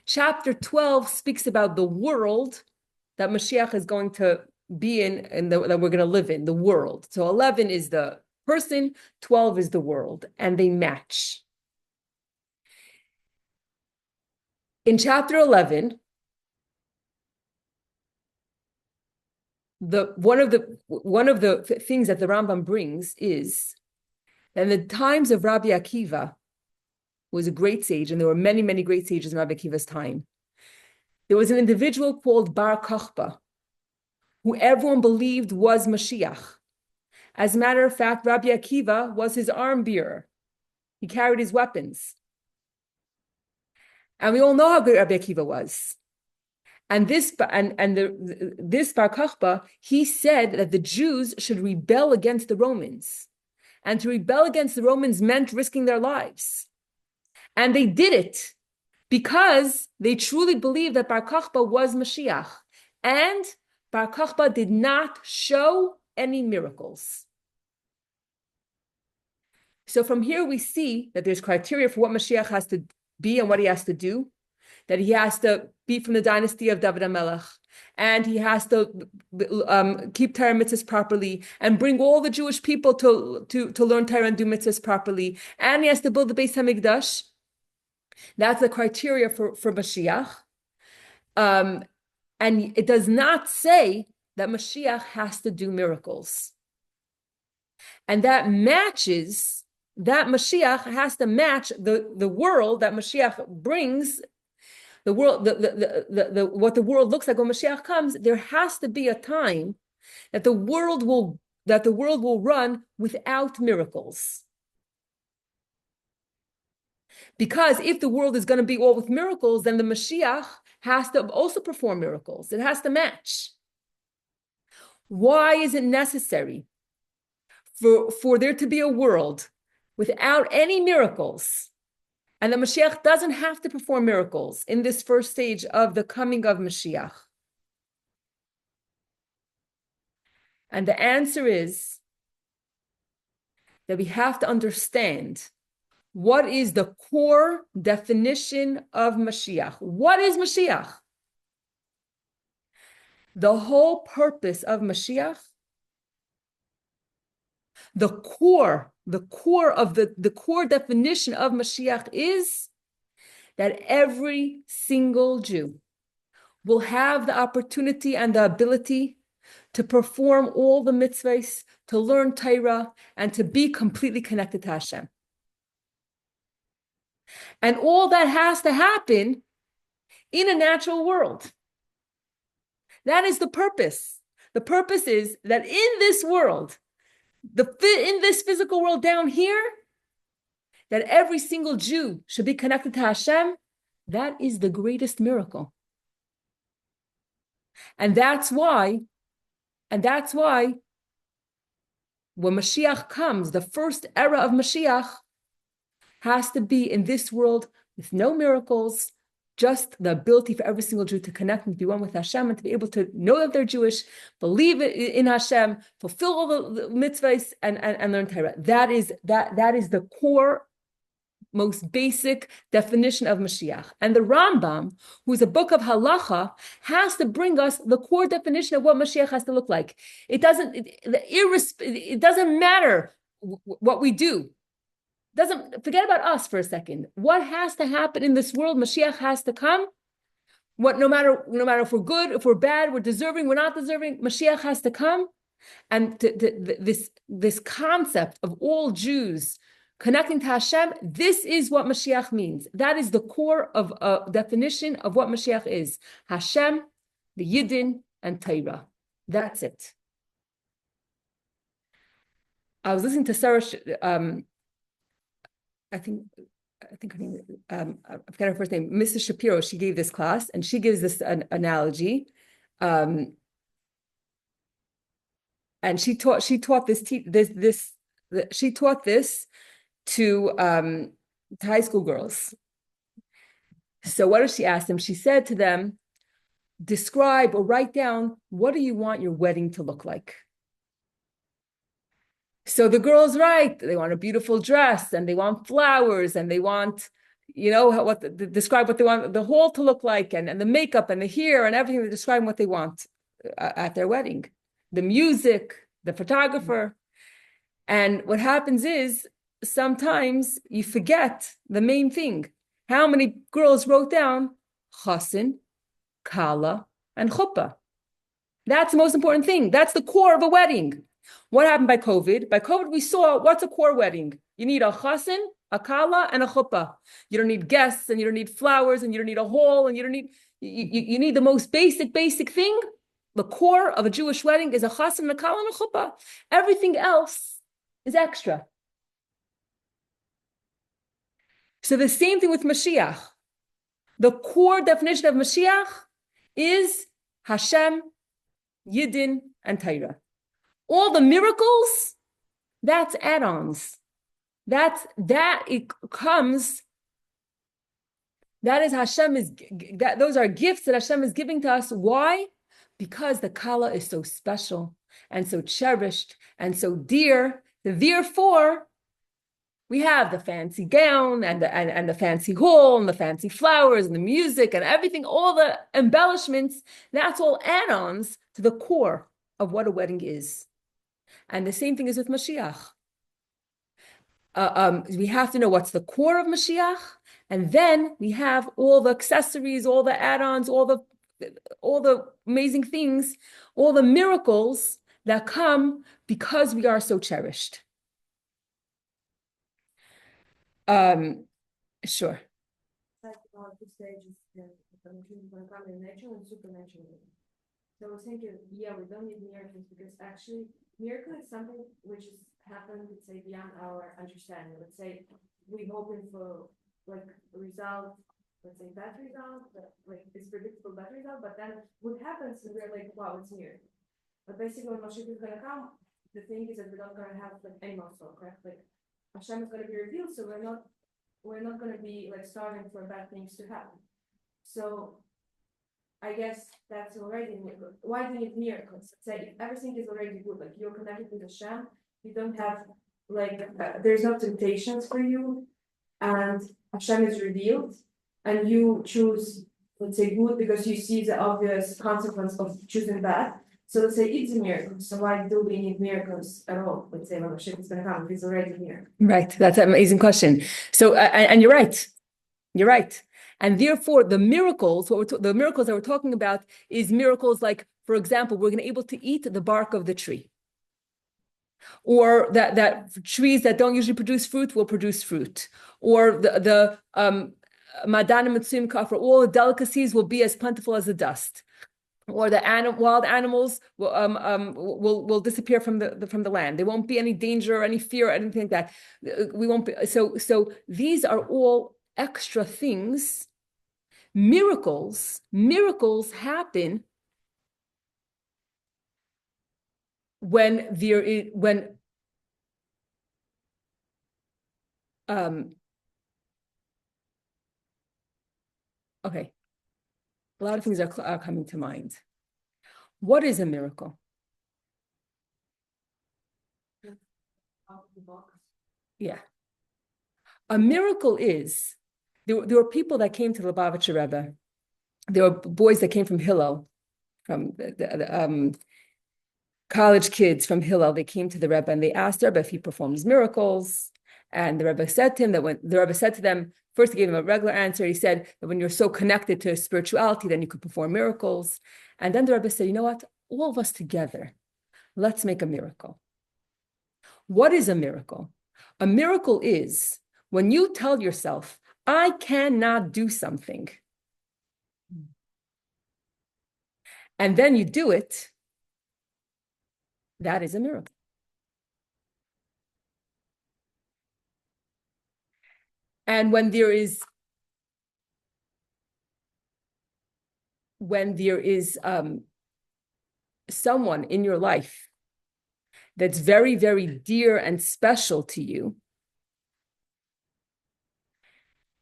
Chapter 12 speaks about the world that Mashiach is going to be in and that we're going to live in, the world. So 11 is the person, 12 is the world, and they match. In chapter 11, one of the things that the Rambam brings is that in the times of Rabbi Akiva, who was a great sage, and there were many, many great sages in Rabbi Akiva's time, there was an individual called Bar Kokhba, who everyone believed was Mashiach. As a matter of fact, Rabbi Akiva was his arm bearer. He carried his weapons. And we all know how great Rabbi Akiva was. And this Bar Kokhba, he said that the Jews should rebel against the Romans. And to rebel against the Romans meant risking their lives. And they did it because they truly believed that Bar Kokhba was Mashiach. And Bar Kokhba did not show any miracles. So from here we see that there's criteria for what Mashiach has to be and what he has to do. That he has to be from the dynasty of David HaMelech, and he has to keep Torah mitzvahs properly, and bring all the Jewish people to learn Torah and do mitzvahs properly, and he has to build the Beis Hamikdash. That's the criteria for Mashiach. And it does not say that Mashiach has to do miracles. And that Mashiach has to match the world that Mashiach brings. The world, what the world looks like when Mashiach comes, there has to be a time that the world will run without miracles. Because if the world is going to be all with miracles, then the Mashiach has to also perform miracles. It has to match. Why is it necessary for there to be a world without any miracles? And the Mashiach doesn't have to perform miracles in this first stage of the coming of Mashiach. And the answer is that we have to understand what is the core definition of Mashiach. What is Mashiach? The whole purpose of Mashiach, the core definition of Mashiach is that every single Jew will have the opportunity and the ability to perform all the mitzvahs, to learn Torah, and to be completely connected to Hashem. And all that has to happen in a natural world. That is the purpose. The purpose is that in this world, in this physical world down here, that every single Jew should be connected to Hashem. That is the greatest miracle. And that's why when Mashiach comes, the first era of Mashiach has to be in this world with no miracles, just the ability for every single Jew to connect and be one with Hashem and to be able to know that they're Jewish, believe in Hashem, fulfill all the mitzvahs and learn Torah. That is the core, most basic definition of Mashiach. And the Rambam, who's a book of halacha, has to bring us the core definition of what Mashiach has to look like. It doesn't matter what we do. Forget about us for a second. What has to happen in this world? Mashiach has to come. No matter if we're good, if we're bad, we're deserving, we're not deserving, Mashiach has to come. And this concept of all Jews connecting to Hashem, this is what Mashiach means. That is the core of a definition of what Mashiach is. Hashem, the Yidden, and Torah. That's it. I was listening to Sarah, I think her name, I forgot her first name, Mrs. Shapiro. She gave this class, and she gives this an analogy. and she taught this she taught this to high school girls. So what did she ask them? She said to them, describe or write down, what do you want your wedding to look like? So the girls write, they want a beautiful dress and they want flowers and they want, describe what they want the hall to look like and the makeup and the hair and everything. They're describing what they want at their wedding, the music, the photographer. And what happens is sometimes you forget the main thing. How many girls wrote down chassan, kala, and chuppah? That's the most important thing. That's the core of a wedding. What happened by COVID? By COVID, we saw what's a core wedding. You need a chassan, a kala, and a chuppah. You don't need guests, and you don't need flowers, and you don't need a hall, and you don't need. You need the most basic thing. The core of a Jewish wedding is a chassan, a kala, and a chuppah. Everything else is extra. So the same thing with Mashiach. The core definition of Mashiach is Hashem, Yidden, and Torah. All the miracles, that's add-ons. That is those are gifts that Hashem is giving to us. Why? Because the Kala is so special and so cherished and so dear. Therefore, we have the fancy gown and the fancy hall and the fancy flowers and the music and everything, all the embellishments. That's all add-ons to the core of what a wedding is. And the same thing is with Mashiach. We have to know what's the core of Mashiach, and then we have all the accessories, all the add-ons, all the amazing things, all the miracles that come because we are so cherished. Sure. Two stages, going to come in natural and supernatural. So I was thinking, we don't need miracles because actually miracle is something which is happened, let's say, beyond our understanding. Let's say we hoping for like a result, let's say bad result, like it's predictable bad result, but then what happens is we're like, wow, it's miracle. But basically when Mashiach is gonna come, the thing is that we're not gonna have like any more soul, correct? Like Hashem is gonna be revealed, so we're not gonna be like starving for bad things to happen. So I guess that's already miracle. Why do you need miracles? Say if everything is already good, like you're connected with Hashem, you don't have like there's no temptations for you, and Hashem is revealed, and you choose, let's say, good because you see the obvious consequence of choosing bad. So let's say it's a miracle. So why do we need miracles at all? Let's say when Hashem is going to come, if it's already here. Right. That's an amazing question. So, and you're right. You're right. And therefore, the miracles, the miracles that we're talking about is miracles like, for example, we're going to be able to eat the bark of the tree. Or that trees that don't usually produce fruit will produce fruit. Or the madana mitzvim kafra, all the delicacies will be as plentiful as the dust. Or the wild animals will disappear from the land. There won't be any danger or any fear or anything like that. We won't be so these are all extra things. Miracles happen when there is okay. A lot of things are coming to mind. What is a miracle? Yeah. A miracle is, there were people that came to the Lubavitcher Rebbe. There were boys that came from Hillel, from the college kids from Hillel. They came to the Rebbe and they asked the Rebbe if he performs miracles. And the Rebbe said to him that when the Rebbe said to them, first he gave him a regular answer. He said that when you're so connected to spirituality, then you could perform miracles. And then the Rebbe said, you know what? All of us together, let's make a miracle. What is a miracle? A miracle is when you tell yourself, I cannot do something. And then you do it. That is a miracle. And when there is someone in your life that's very, very dear and special to you,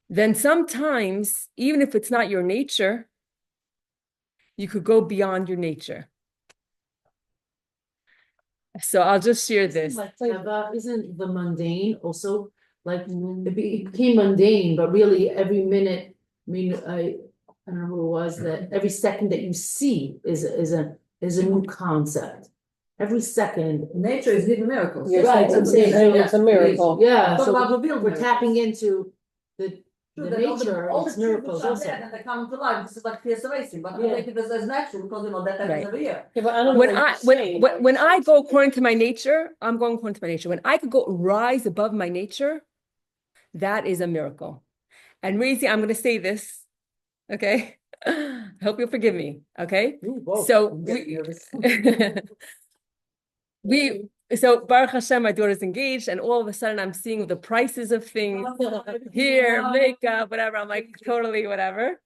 then sometimes, even if it's not your nature, you could go beyond your nature. So I'll just share this. Isn't the mundane also like it became mundane, but really every minute, I mean, I don't know who it was, that every second that you see is a new concept. Every second. Nature is living miracles. You're Right, saying it's a miracle. Yeah, Talk so about the real we're miracles. tapping into the True, that nature all of the miracles miracles are also. there and they come to life. This is like fierce racing, but I Yeah. think it is as natural because that happens Right. every year. Yeah, but I don't know When what I you're saying. when I go according to my nature, I'm going according to my nature. When I could go rise above my nature, that is a miracle. And Razy, I'm going to say this, okay? I hope you'll forgive me, okay? So so Baruch Hashem, my daughter's engaged, and all of a sudden I'm seeing the prices of things here, makeup, whatever. I'm like, totally whatever.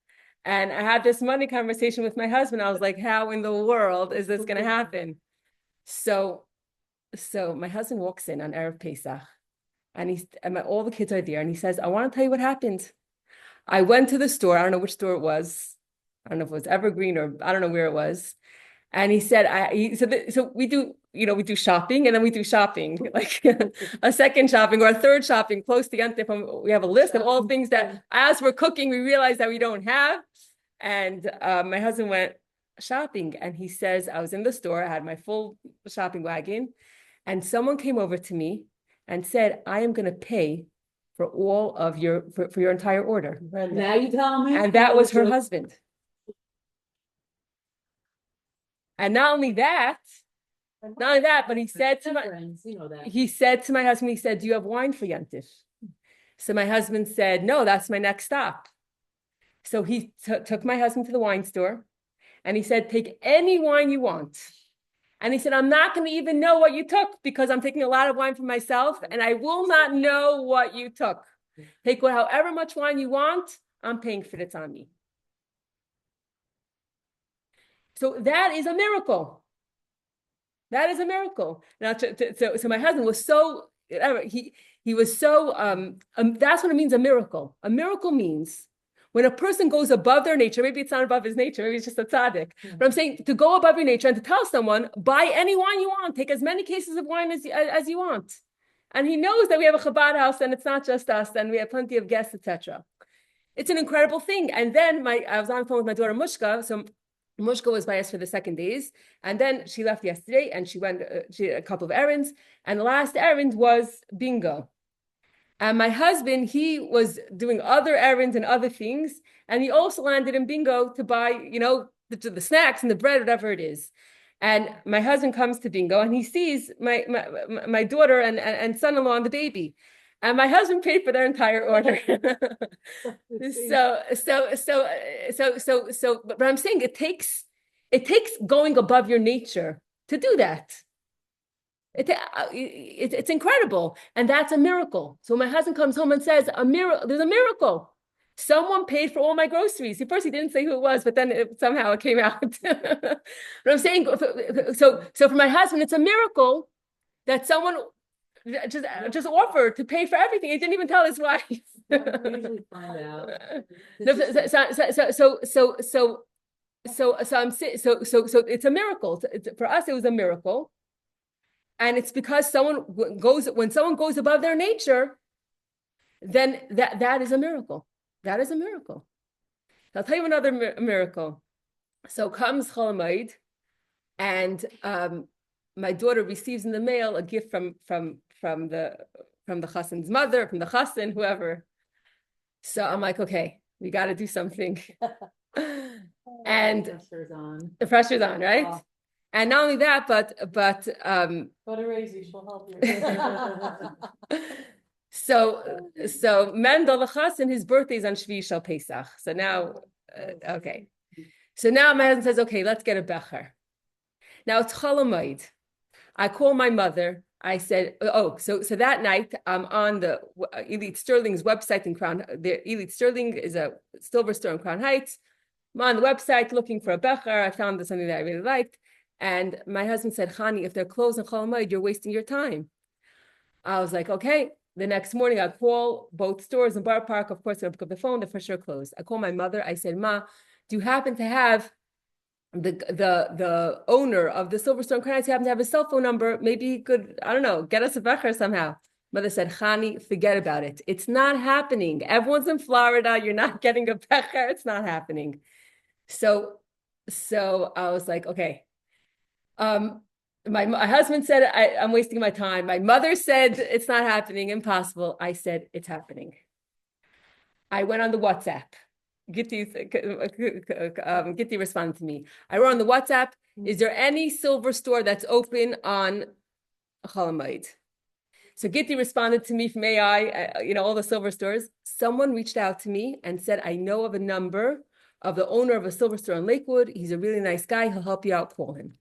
And I had this money conversation with my husband. I was like, how in the world is this going to happen? So my husband walks in on Erev Pesach, and all the kids are there, and he says, I want to tell you what happened. I went to the store. I don't know which store it was. I don't know if it was Evergreen or I don't know where it was. And he said, so we do shopping, and then we do shopping, like a second shopping or a third shopping close to Yantif. We have a list of all things that as we're cooking, we realize that we don't have. And my husband went shopping, and he says, I was in the store, I had my full shopping wagon, and someone came over to me and said, I am going to pay for all of for your entire order. Now you tell me. And that was her husband. And not only that, but he said to my husband, he said, do you have wine for Yantif? So my husband said, no, that's my next stop. So he took my husband to the wine store, and he said, take any wine you want. And he said, I'm not going to even know what you took because I'm taking a lot of wine for myself, and I will not know what you took. Take however much wine you want, I'm paying for it, it's on me. So that is a miracle. That is a miracle. Now, so my husband was so, he was so, that's what it means, a miracle. A miracle means when a person goes above their nature, maybe it's not above his nature, maybe it's just a tzaddik. But I'm saying to go above your nature and to tell someone, buy any wine you want, take as many cases of wine as you want. And he knows that we have a Chabad house and it's not just us, and we have plenty of guests, etc. It's an incredible thing. And then I was on the phone with my daughter Mushka, so Mushka was by us for the second days, and then she left yesterday, and she went. She had a couple of errands, and the last errand was bingo. And my husband, he was doing other errands and other things, and he also landed in bingo to buy, the snacks and the bread, whatever it is. And my husband comes to bingo, and he sees my daughter and son-in-law and the baby. And my husband paid for their entire order. But I'm saying it takes going above your nature to do that. It's incredible, and that's a miracle. So my husband comes home and says, there's a miracle. Someone paid for all my groceries. First, he didn't say who it was, but then somehow it came out. But I'm saying, so for my husband, it's a miracle that someone just offered to pay for everything. He didn't even tell his wife. Usually find out. So it's a miracle. For us, it was a miracle, and it's because when someone goes above their nature, then that is a miracle. That is a miracle. I'll tell you another miracle. So comes Chol Hamoed, and my daughter receives in the mail a gift from the chassan's mother, from the chassan, whoever. So I'm like, okay, we got to do something. And the pressure's on, right? Oh. And not only that, but she'll help you. So Mendel the chassan, his birthday is on Shvi Shal Pesach. So now, okay. So now my husband says, okay, let's get a becher. Now it's Chol Hamoed. I call my mother. I said, so that night I'm on the Elite Sterling's website in Crown. The Elite Sterling is a silver store in Crown Heights. I'm on the website looking for a becher. I found something that I really liked. And my husband said, Hani, if they're closed on Chol Hamoed, you're wasting your time. I was like, okay. The next morning, I call both stores in Bar Park. Of course, I pick up the phone. They're for sure closed. I call my mother. I said, Ma, do you happen to have the owner of the Silverstone Credits? You happen to have a cell phone number? Maybe he could, I don't know, get us a becher somehow. Mother said, Hani, forget about it. It's not happening. Everyone's in Florida. You're not getting a becher. It's not happening. So I was like, okay. My husband said I'm wasting my time. My mother said it's not happening, impossible. I said it's happening. I went on the WhatsApp. Gitti responded to me. I wrote on the WhatsApp, is there any silver store that's open on Chol Hamoed? So Gitti responded to me from AI, all the silver stores. Someone reached out to me and said, I know of a number of the owner of a silver store in Lakewood. He's a really nice guy. He'll help you out. Call him.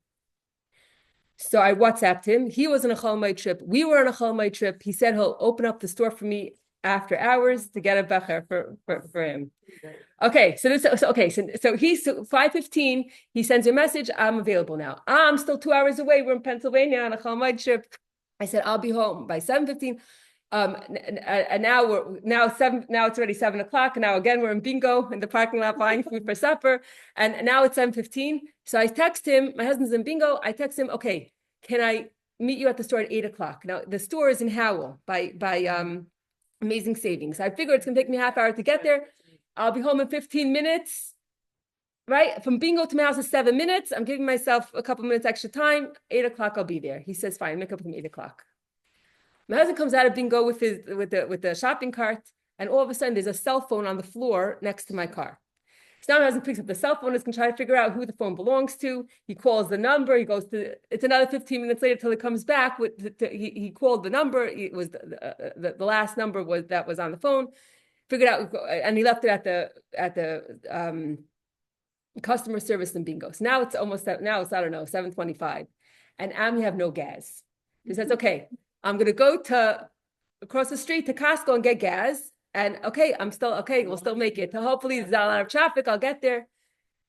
So I WhatsApped him. He was on a Chol Hamoed trip. We were on a Chol Hamoed trip. He said he'll open up the store for me after hours to get a becher for him. Okay, so he's 5:15. He sends a message. I'm available now. I'm still 2 hours away. We're in Pennsylvania on a Chol Hamoed trip. I said I'll be home by 7:15. And now it's already 7:00. And now again we're in bingo in the parking lot buying food for supper. And now it's 7:15. So I text him. My husband's in bingo. I text him. Okay, can I meet you at the store at 8:00? Now the store is in Howell by Amazing Savings. I figure it's gonna take me a half hour to get there. I'll be home in 15 minutes. Right? From bingo to my house is 7 minutes. I'm giving myself a couple minutes extra time. 8:00 I'll be there. He says, fine, make up with me 8:00. My husband comes out of bingo with the shopping cart, and all of a sudden there's a cell phone on the floor next to my car. So now my husband picks up the cell phone, is going to try to figure out who the phone belongs to. He calls the number. He goes to. It's another 15 minutes later till he comes back. He called the number. It was the last number that was on the phone. Figured out, and he left it at the customer service in bingo. So now it's I don't know, 7:25, and we have no gas. He says, okay, I'm going to go across the street to Costco and get gas. And okay, we'll still make it. Hopefully there's not a lot of traffic. I'll get there.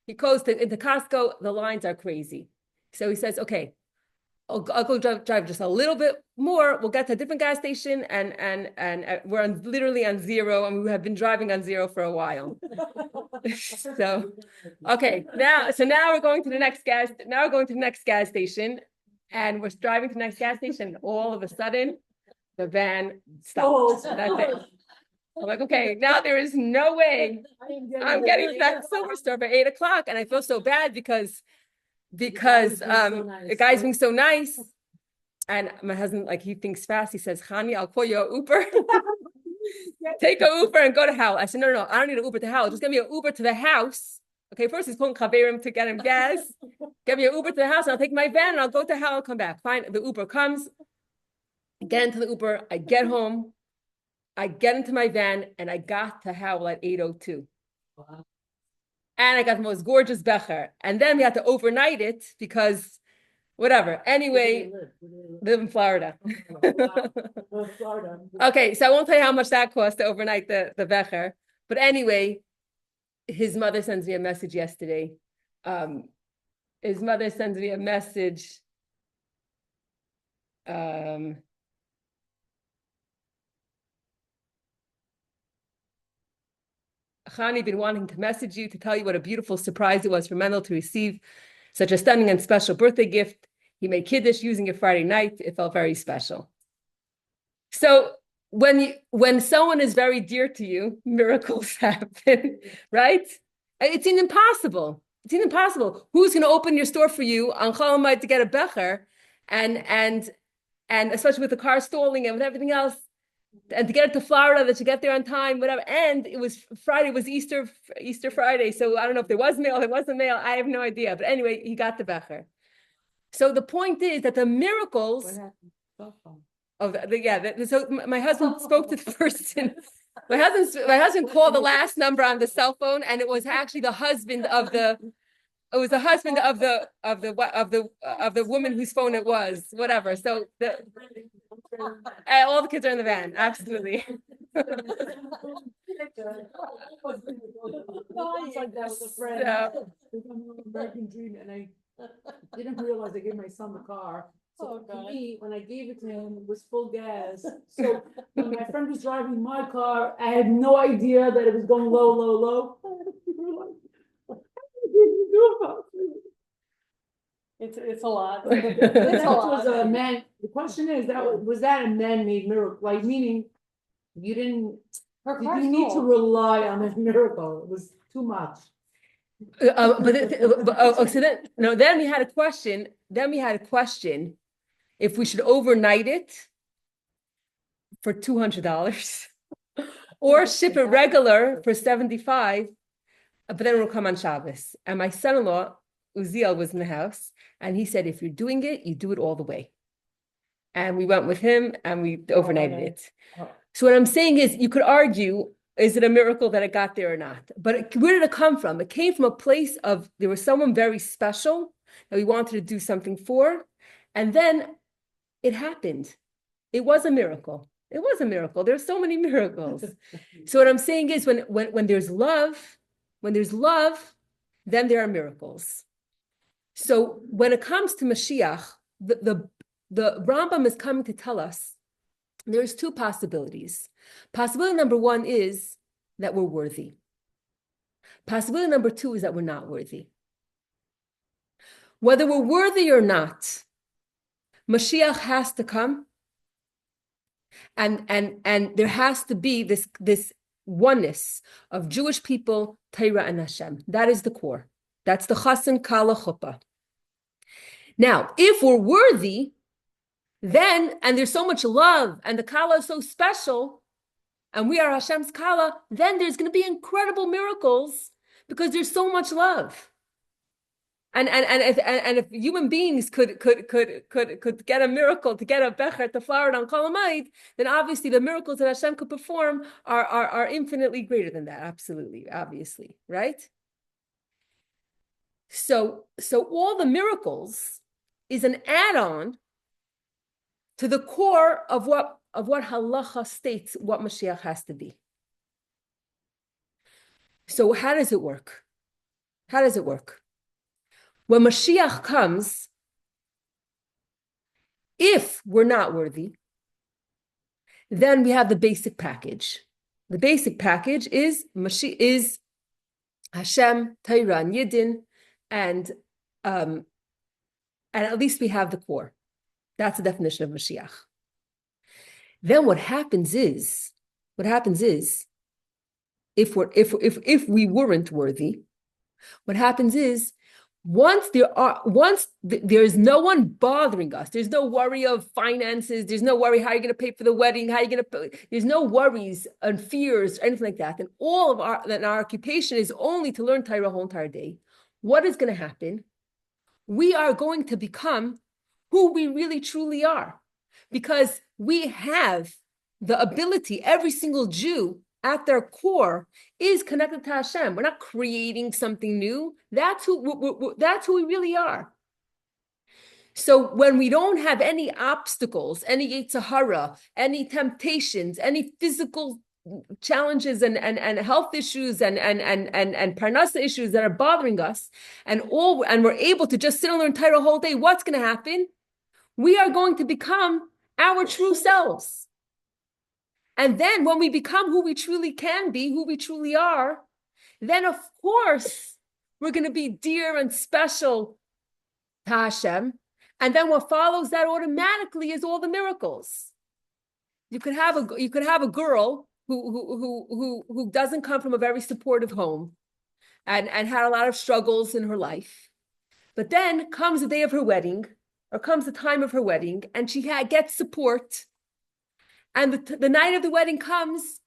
He goes into Costco. The lines are crazy. So he says, okay, I'll go drive just a little bit more. We'll get to a different gas station, and we're literally on zero, and we have been driving on zero for a while. So, okay, now we're going to the next gas. Now we're going to the next gas station, and we're driving to the next gas station. All of a sudden, the van stops. That's it. I'm like, okay, now there is no way I'm getting to that silver store by 8:00, and I feel so bad because the guy's being so nice. And my husband, like, he thinks fast. He says, Hani, I'll call you an Uber. Take an Uber and go to Howell. I said, no, I don't need an Uber to Howell. Just get me an Uber to the house. Okay, first he's calling Chaverim to get him gas. Get me an Uber to the house, and I'll take my van, and I'll go to Howell and come back. Fine, the Uber comes. I get into the Uber. I get home. I get into my van, and I got to Howell at 8:02. Wow. And I got the most gorgeous becher. And then we had to overnight it because whatever. Anyway, live in Florida. Okay, so I won't tell you how much that cost to overnight the becher. But anyway, his mother sends me a message yesterday. His mother sends me a message. Chani, been wanting to message you to tell you what a beautiful surprise it was for Mendel to receive such a stunning and special birthday gift. He made Kiddush using it Friday night. It felt very special. So when someone is very dear to you, miracles happen, right? It's impossible. It's impossible. Who's going to open your store for you on Chol Hamoed to get a becher, and especially with the car stalling and with everything else, and to get it to Florida, that you get there on time, whatever. And it was Friday, was Easter Friday. So I don't know if there was mail, there wasn't mail. I have no idea. But anyway, he got the becher. So the point is that the miracles so my husband spoke to the person. My husband called the last number on the cell phone, and it was actually the husband of the. It was the husband of the woman whose phone it was. Whatever. So all the kids are in the van. Absolutely. It's like that's the friend. American dream, and I Didn't realize I gave my son the car. So Oh, for God. me, when I gave it to him, it was full gas. So when my friend was driving my car, I had no idea that it was going low, low, low. People were like, "What did you do about it?" It's a lot. That It's a was lot. a man, the question is, was that a man-made miracle? Like, meaning you didn't, Her did car's you need to full. rely on a miracle? It was too much. So then we had a question. Then we had a question if we should overnight it for $200 or ship it regular for 75, but then it'll come on Shabbos. And my son-in-law, Uziel, was in the house, and he said, if you're doing it, you do it all the way. And we went with him and we overnighted it. Oh. So what I'm saying is, you could argue, is it a miracle that it got there or not? But where did it come from? It came from a place of, there was someone very special that we wanted to do something for. And then it happened. It was a miracle. It was a miracle. There's so many miracles. So what I'm saying is, when there's love, then there are miracles. So when it comes to Mashiach, the Rambam is coming to tell us there's two possibilities. Possibility number one is that we're worthy. Possibility number two is that we're not worthy. Whether we're worthy or not, Mashiach has to come, and there has to be this oneness of Jewish people, Torah and Hashem. That is the core. That's the Chasen Kala Chuppah. Now, if we're worthy, then, and there's so much love, and the Kala is so special, and we are Hashem's Kala, then there's going to be incredible miracles because there's so much love. And if human beings could get a miracle, to get a becher, to flower it on Kolamayit, then obviously the miracles that Hashem could perform are infinitely greater than that. Absolutely, obviously, right? So all the miracles is an add-on to the core of what halacha states what Mashiach has to be. So how does it work? How does it work? When Mashiach comes, if we're not worthy, then we have the basic package. The basic package is Hashem, Torah, and Yidden, and at least we have the core. That's the definition of Mashiach. Then what happens is, if we weren't worthy, what happens is, once there's no one bothering us, there's no worry of finances, there's no worry how you're going to pay for the wedding, there's no worries and fears or anything like that. And all of our occupation is only to learn Torah whole entire day. What is going to happen? We are going to become who we really truly are, because we have the ability. Every single Jew at their core is connected to Hashem. We're not creating something new. That's who we really are. So when we don't have any obstacles, any Yetzer Hara, any temptations, any physical challenges and health issues and parnasa issues that are bothering us, and we're able to just sit and learn Torah whole day, what's going to happen? We are going to become our true selves. And then when we become who we truly can be, who we truly are, then of course we're going to be dear and special to Hashem. And then what follows that automatically is all the miracles. You could have a girl who doesn't come from a very supportive home and had a lot of struggles in her life. But then comes the day of her wedding, or comes the time of her wedding, and she gets support. And the night of the wedding comes,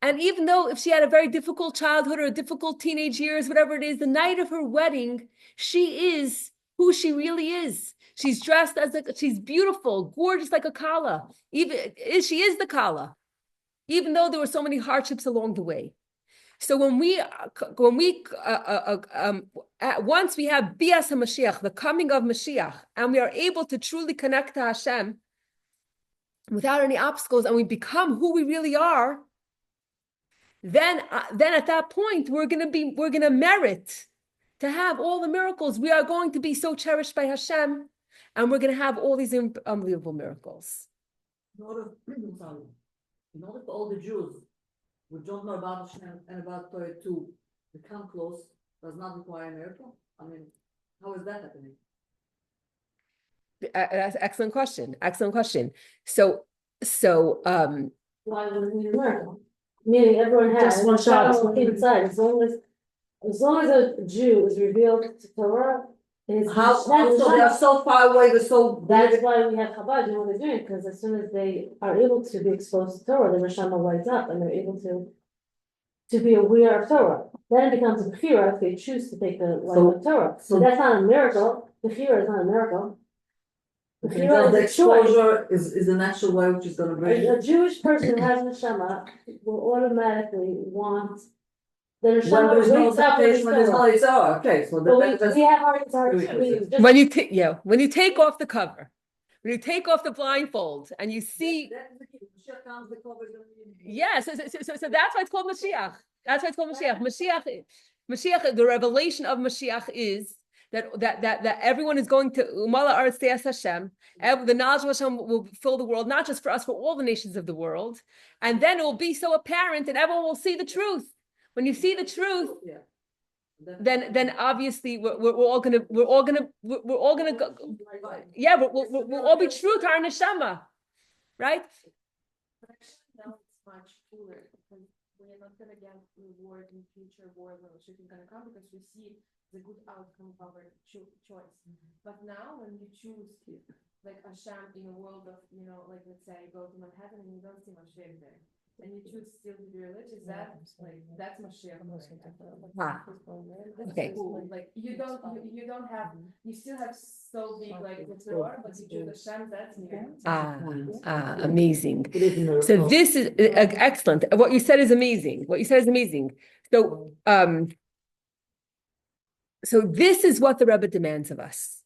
and even though if she had a very difficult childhood or difficult teenage years, whatever it is, the night of her wedding, she is who she really is. She's dressed she's beautiful, gorgeous like a kala. She is the kala, even though there were so many hardships along the way. So once we have Bias HaMashiach, the coming of Mashiach, and we are able to truly connect to Hashem without any obstacles, and we become who we really are, then at that point we're gonna merit to have all the miracles. We are going to be so cherished by Hashem, and we're going to have all these unbelievable miracles. In order, sorry, in order for all the Jews who don't know about Hashem and about Torah to become close, does not require a miracle? I mean, how is that happening? That's an excellent question. Excellent question. Why would we learn? Meaning everyone has Just one shot. inside. As long as a Jew is revealed to Torah, How so they are so far away, they're so that's why we have Chabad and what they're doing, because as soon as they are able to be exposed to Torah, the Neshama lights up and they're able to be aware of Torah. Then it becomes a bechira if they choose to take the light of Torah. So that's not a miracle. Bechira is not a miracle. because the exposure is the natural way which is gonna bring. A Jewish person who has neshama will automatically want the When neshama there's no wakes up with temptation, when there's Torah. holidays, okay, so But that's. we have our desires. when you take off the cover, when you take off the blindfold, and you see, yeah, so that's why it's called Mashiach. That's why it's called Mashiach. Mashiach, the revelation of Mashiach is that everyone is going to Umala Aretz Te'as Hashem. The knowledge of Hashem will fill the world, not just for us, for all the nations of the world. And then it will be so apparent, and everyone will see the truth. When you see the truth, then obviously we're all gonna go. Yeah, we'll all be true to our neshama, right? But actually, now it's much cooler because we're not gonna get reward in future war when Mashiach is gonna come because we see the good outcome of our choice. But now when you choose like Hashem in a world of, like let's say go to Manhattan and you don't see Mashiach there. And you choose still to be religious, that's Mashiach. Okay. Cool. Like you don't have, you still have so big like the Torah, but you choose Hashem, that's new. Amazing. It is a miracle. So this is excellent. What you said is amazing. So this is what the Rebbe demands of us.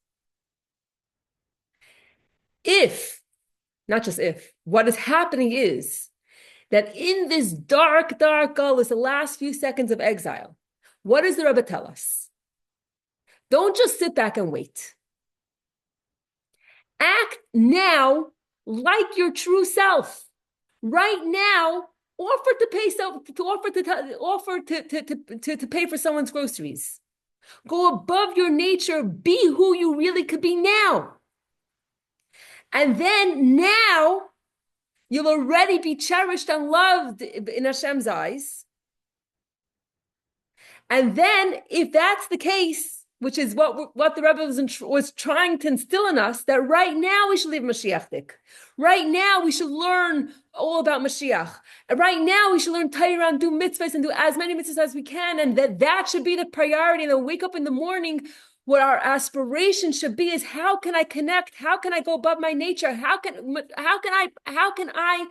Not just if, what is happening is that in this dark gullus, the last few seconds of exile, what does the Rebbe tell us? Don't just sit back and wait. Act now like your true self. Right now, offer to pay for someone's groceries. Go above your nature, be who you really could be now. And then now, you'll already be cherished and loved in Hashem's eyes. And then, if that's the case, which is what the Rebbe was trying to instill in us, that right now we should live Mashiachdik. Right now we should learn all about Mashiach. And right now we should learn Torah and do mitzvahs and do as many mitzvahs as we can, and that should be the priority. And then wake up in the morning. What our aspiration should be is how can I connect? How can I go above my nature? How can I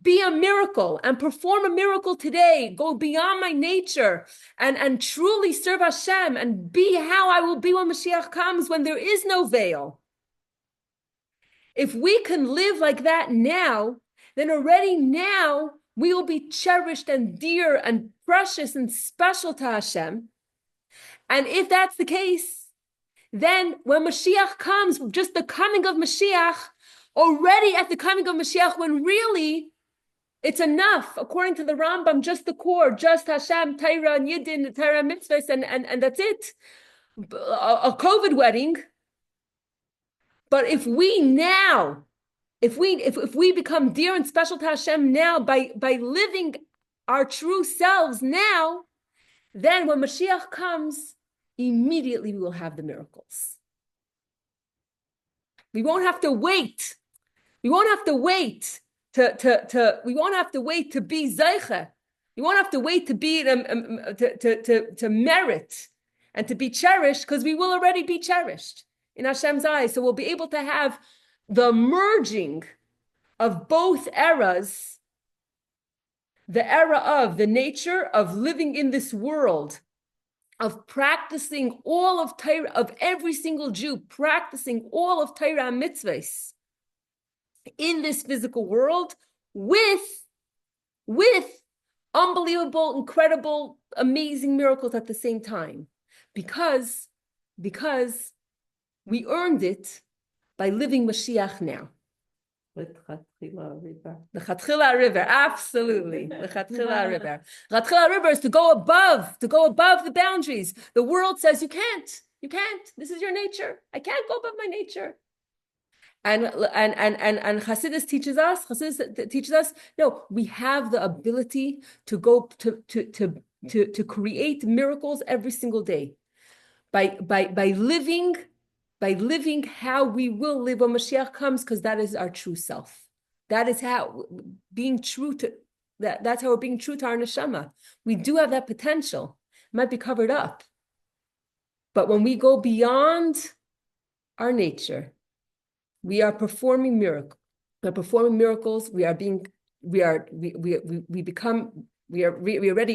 be a miracle and perform a miracle today? Go beyond my nature and truly serve Hashem and be how I will be when Mashiach comes, when there is no veil. If we can live like that now, then already now we will be cherished and dear and precious and special to Hashem. And if that's the case, then when Mashiach comes, just the coming of Mashiach, already at the coming of Mashiach, when really it's enough, according to the Rambam, just the core, just Hashem, Torah, and Yidin, Torah, mitzvahs, and that's it. A COVID wedding. But if we become dear and special to Hashem now by living our true selves now, then when Mashiach comes, immediately we will have the miracles. We won't have to wait. We won't have to wait we won't have to wait to be zeiche. We won't have to wait to be to merit and to be cherished, because we will already be cherished in Hashem's eyes. So we'll be able to have the merging of both eras, the era of the nature of living in this world, of practicing all of Torah, of every single Jew practicing all of Torah and mitzvahs in this physical world, with unbelievable, incredible, amazing miracles at the same time. because we earned it by living Mashiach now. The Chatchila River, absolutely. The Chatchila River. Chatchila River is to go above the boundaries. The world says you can't. This is your nature. I can't go above my nature. And Hasidus teaches us, no, we have the ability to go to create miracles every single day by living how we will live when Mashiach comes, because that is our true self. That is how being true to that's how we're being true to our neshama. We do have that potential. It might be covered up. But when we go beyond our nature, we are performing miracles. We're performing miracles. We already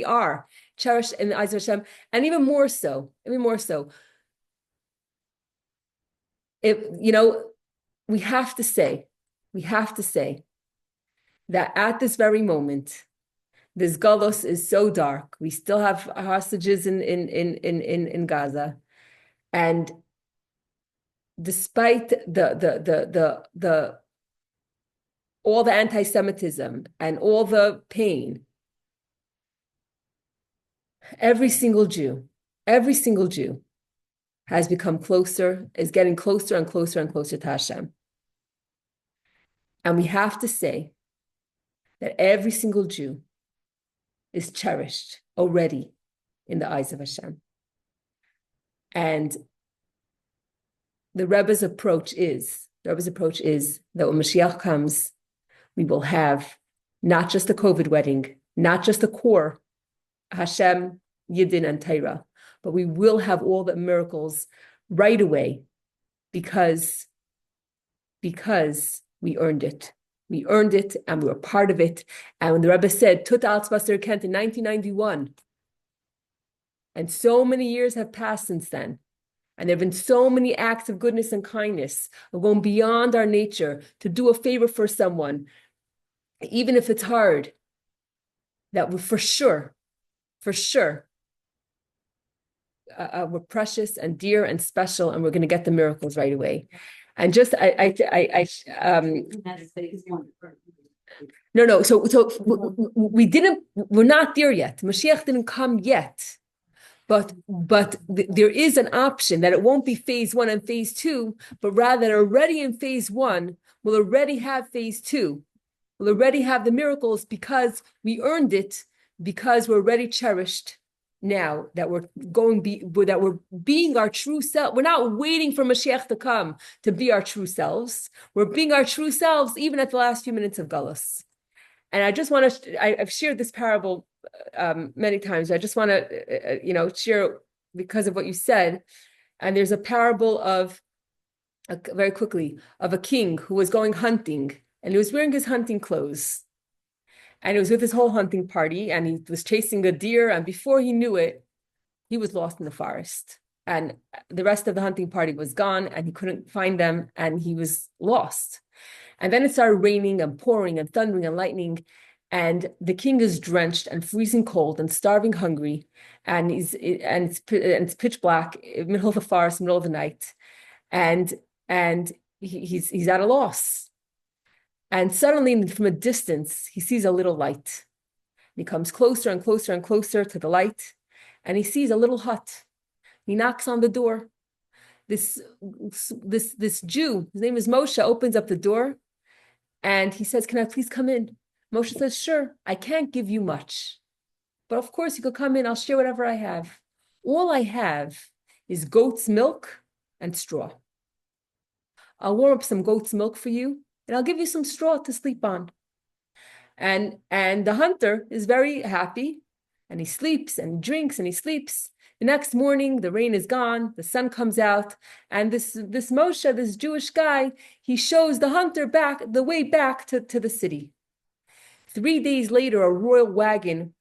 are cherished in the eyes of Hashem, and even more so. If we have to say that at this very moment, this galus is so dark. We still have hostages in Gaza, and despite the all the anti-Semitism and all the pain, every single Jew has become closer, is getting closer and closer and closer to Hashem. And we have to say that every single Jew is cherished already in the eyes of Hashem. And the Rebbe's approach is that when Mashiach comes, we will have not just a COVID wedding, not just a core, Hashem, Yidin, and Torah, but we will have all the miracles right away because we earned it. We earned it and we were part of it. And when the Rebbe said, Tut al Tzvasir Kent in 1991, and so many years have passed since then, and there have been so many acts of goodness and kindness of going beyond our nature to do a favor for someone, even if it's hard, that we're for sure, we're precious and dear and special, and we're going to get the miracles right away. And just no. So we're not there yet. Mashiach didn't come yet. But there is an option that it won't be phase 1 and phase 2, but rather already in phase 1, we'll already have phase 2. We'll already have the miracles because we earned it, because we're already cherished now that we're being our true self. We're not waiting for Mashiach to come to be our true selves. We're being our true selves even at the last few minutes of Galus. And I just want to, I've shared this parable many times. I just want to, share because of what you said. And there's a parable of, very quickly, of a king who was going hunting, and he was wearing his hunting clothes. And he was with his whole hunting party, and he was chasing a deer, and before he knew it, he was lost in the forest. And the rest of the hunting party was gone, and he couldn't find them, and he was lost. And then it started raining and pouring and thundering and lightning, and the king is drenched and freezing cold and starving hungry, and it's pitch black, in the middle of the forest, middle of the night, and he's at a loss. And suddenly, from a distance, he sees a little light. He comes closer and closer and closer to the light, and he sees a little hut. He knocks on the door. This Jew, his name is Moshe, opens up the door, and he says, "Can I please come in?" Moshe says, "Sure, I can't give you much, but of course you could come in. I'll share whatever I have. All I have is goat's milk and straw. I'll warm up some goat's milk for you, and I'll give you some straw to sleep on." And the hunter is very happy, and he sleeps and drinks and he sleeps. The next morning, the rain is gone, the sun comes out, and this Moshe, this Jewish guy, he shows the hunter the way back to the city. 3 days later, a royal wagon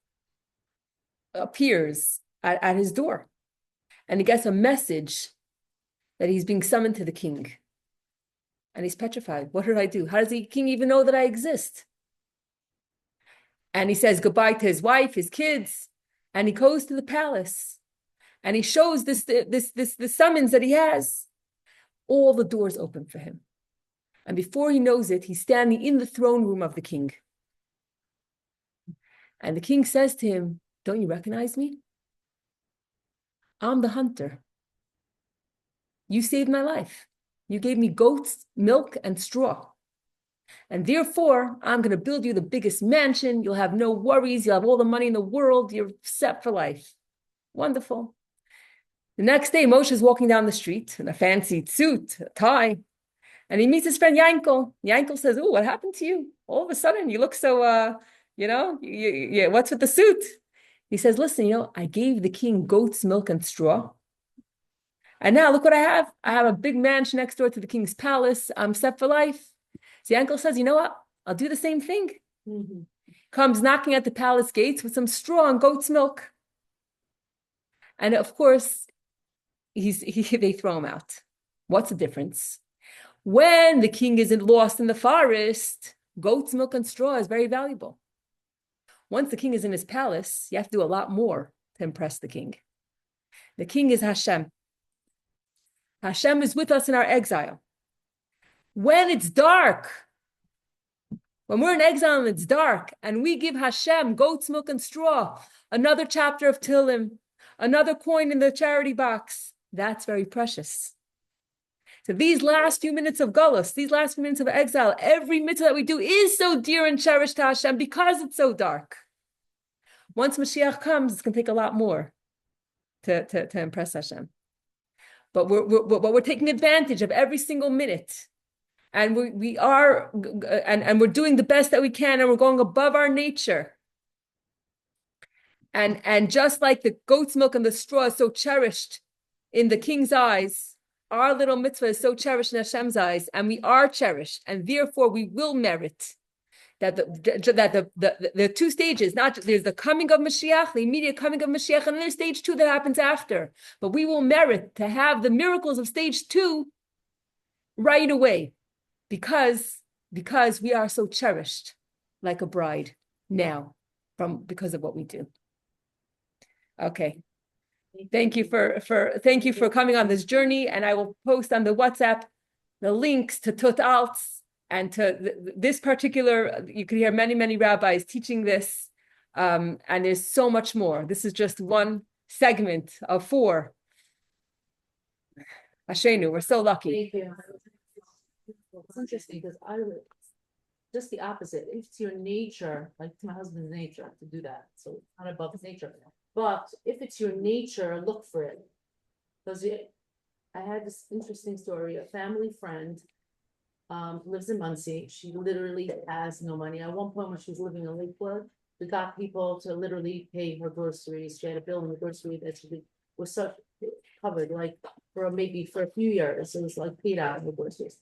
appears at his door, and he gets a message that he's being summoned to the king. And he's petrified. What did I do? How does the king even know that I exist? And he says goodbye to his wife, his kids, and he goes to the palace. and he shows the summons that he has, all the doors open for him. And before he knows it, he's standing in the throne room of the king. And the king says to him, "Don't you recognize me? I'm the hunter. You saved my life. You gave me goats, milk, and straw. And therefore, I'm going to build you the biggest mansion. You'll have no worries. You'll have all the money in the world. You're set for life." Wonderful. The next day, Moshe is walking down the street in a fancy suit, a tie, and he meets his friend Yankel. Yankel says, "Oh, what happened to you? All of a sudden, you look so, what's with the suit?" He says, "Listen, I gave the king goat's milk and straw. And now look what I have. I have a big mansion next door to the king's palace. I'm set for life." So Yankel says, "You know what? I'll do the same thing." Comes knocking at the palace gates with some straw and goat's milk. And of course, they throw him out. What's the difference? When the king isn't lost in the forest, goat's milk and straw is very valuable. Once the king is in his palace, you have to do a lot more to impress the king. The king is Hashem. Hashem is with us in our exile. When it's dark, when we're in exile and it's dark, and we give Hashem goat's milk and straw, another chapter of Tehillim, another coin in the charity box, that's very precious. So these last few minutes of Galus, these last few minutes of exile, every mitzvah that we do is so dear and cherished to Hashem because it's so dark. Once Mashiach comes, it's going to take a lot more to impress Hashem. But we're taking advantage of every single minute. And we are we're doing the best that we can, and we're going above our nature. And just like the goat's milk and the straw is so cherished in the king's eyes, our little mitzvah is so cherished in Hashem's eyes, and we are cherished, and therefore we will merit that the two stages, there's the coming of Mashiach, the immediate coming of Mashiach, and then there's stage 2 that happens after. But we will merit to have the miracles of stage 2 right away, because we are so cherished like a bride now because of what we do. Okay. Thank you for coming on this journey, and I will post on the WhatsApp the links to Tut Alts and to this particular. You can hear many rabbis teaching this, and there's so much more. This is just one segment of 4. Ashenu, we're so lucky. Thank you. It's interesting because I would just the opposite. It's your nature, like it's my husband's nature to do that. So it's not above his nature. But if it's your nature, look for it. Because I had this interesting story. A family friend lives in Muncie. She literally has no money. At one point when she was living in Lakewood, we got people to literally pay her groceries. She had a bill in the grocery that she was so covered, like for a few years. It was like paid out in the groceries.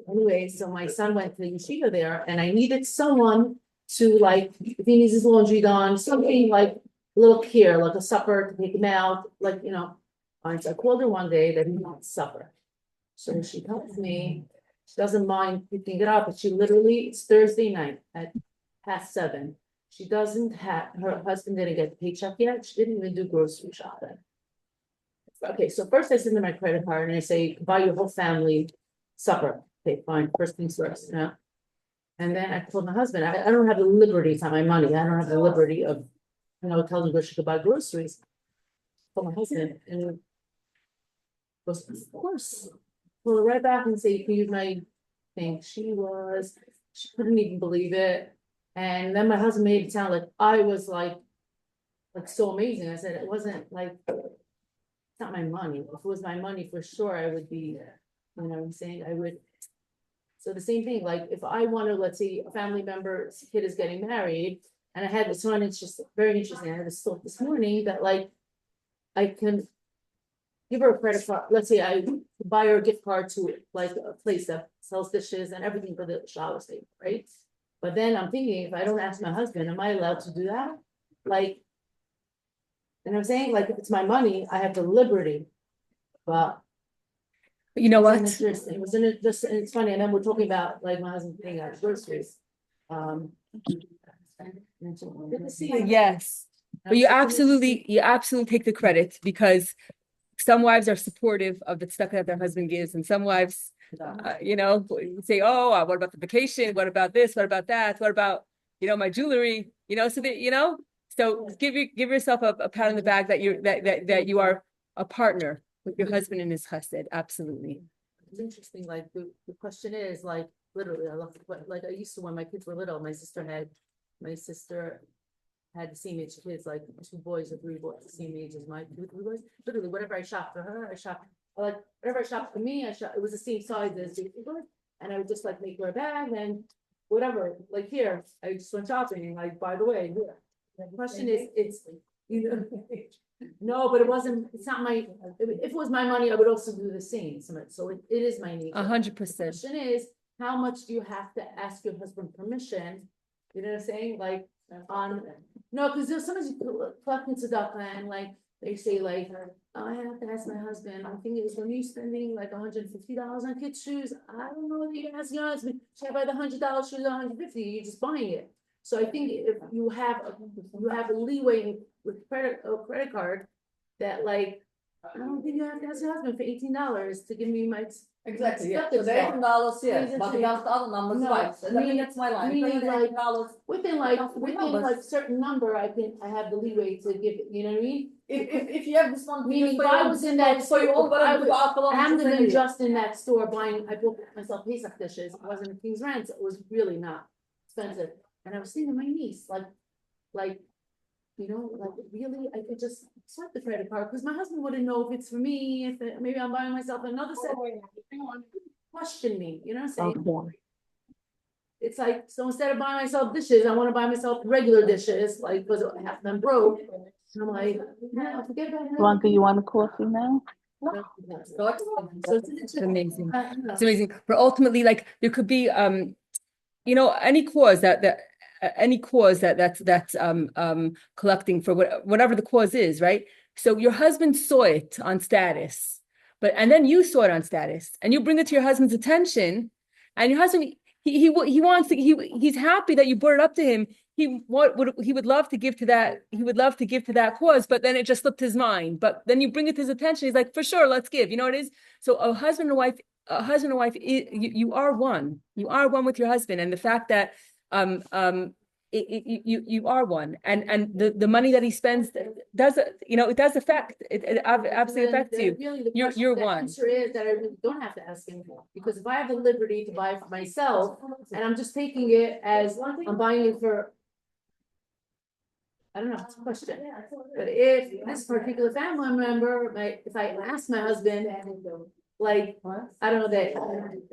Anyway, so my son went to yeshiva there, and I needed someone to, like, if he needs his laundry done, something like a little care, like a supper to take him out, like, And so I called her one day that he wants supper. So she tells me she doesn't mind picking it up, but she literally, it's Thursday night at 7:30. She doesn't have, her husband didn't get the paycheck yet. She didn't even do grocery shopping. Okay, so first I send her my credit card and I say, buy your whole family supper. Okay, fine, first things first, And then I told my husband, I don't have the liberty, it's not my money. I don't have the liberty of, telling her she could buy groceries. For my husband, and he goes, of course. Pull her right back and say, you can use my thing. She couldn't even believe it. And then my husband made it sound like I was like so amazing. I said, it wasn't like, it's not my money. If it was my money, for sure, I would be, you know what I'm saying? I would. So the same thing, like if I want to, let's say a family member's kid is getting married, and I had this one, it's just very interesting. I had this thought this morning that like, I can give her a credit card. Let's say I buy her a gift card to like a place that sells dishes and everything for the shower state, right? But then I'm thinking, if I don't ask my husband, am I allowed to do that? Like, you know what I'm saying? Like if it's my money, I have the liberty, but you know what? Interesting. Wasn't it just, and it's funny, and then we're talking about like my husband paying out groceries. Good to see you. Yes. But you absolutely take the credit because some wives are supportive of the stuff that their husband gives, and some wives, say, "Oh, what about the vacation? What about this? What about that? What about my jewelry?" So that So give yourself a pat on the back that you are a partner with your husband in his chesed. Absolutely. It's interesting, like the question is like literally, I love like I used to when my kids were little, my sister had the same age kids, like 2 boys or 3 boys, the same age as my 2 3 boys. Literally, whatever I shopped for her, I shopped. Like whatever I shopped for me, it was the same size as the 3 boys, and I would just like make her a bag and whatever. Like here, I just went shopping and like, by the way, here. The question is, it's no, but it wasn't. It's not my. If it was my money, I would also do the same. So it is my nature. 100%. The question is, how much do you have to ask your husband permission? You know what I'm saying? Like no, because there's sometimes you collect tzedakah and like they say like, oh, I have to ask my husband. I'm thinking is when you spending like $150 on kids' shoes, I don't know that you're asking your husband, should I buy the $100 shoes or $150? You're just buying it. So I think if you have a leeway with a credit card that like, I don't think you have to ask your husband for $18 to give me my. Exactly, yeah, so the $18, yes, but against other numbers, right, so I mean, that's my line. Meaning like, $18. within certain number, I have the leeway to give it, you know what I mean? If you have this one. Meaning if I was in that So you all gotta do I haven't been just in that store I bought myself Pesach dishes, it wasn't a King's Rent, it was really not expensive. And I was thinking to my niece, like, really, I could just swipe the credit card, because my husband wouldn't know if it's for me, maybe I'm buying myself another set. Question me, you know what I'm saying? It's like, so instead of buying myself dishes, I wanna buy myself regular dishes, like, because half of them broke. And I'm like, no, forget about it. Blanca, you want a coffee now? So It's amazing. It's amazing. But ultimately, like there could be any cause that's collecting for whatever the cause is, right? So your husband saw it on status, and then you saw it on status, and you bring it to your husband's attention, and your husband he's happy that you brought it up to him. He would love to give to that. He would love to give to that cause, but then it just slipped his mind. But then you bring it to his attention. He's like, for sure, let's give. You know what it is? So a husband and wife, you are one. You are one with your husband, and the fact that you are one, and the money that he spends it does affect it absolutely affects you. You're one. The answer is that I really don't have to ask him, because if I have the liberty to buy for myself and I'm just taking it as I'm buying it for, I don't know, it's a question. But if this particular family member, if I ask my husband, like, I don't know that,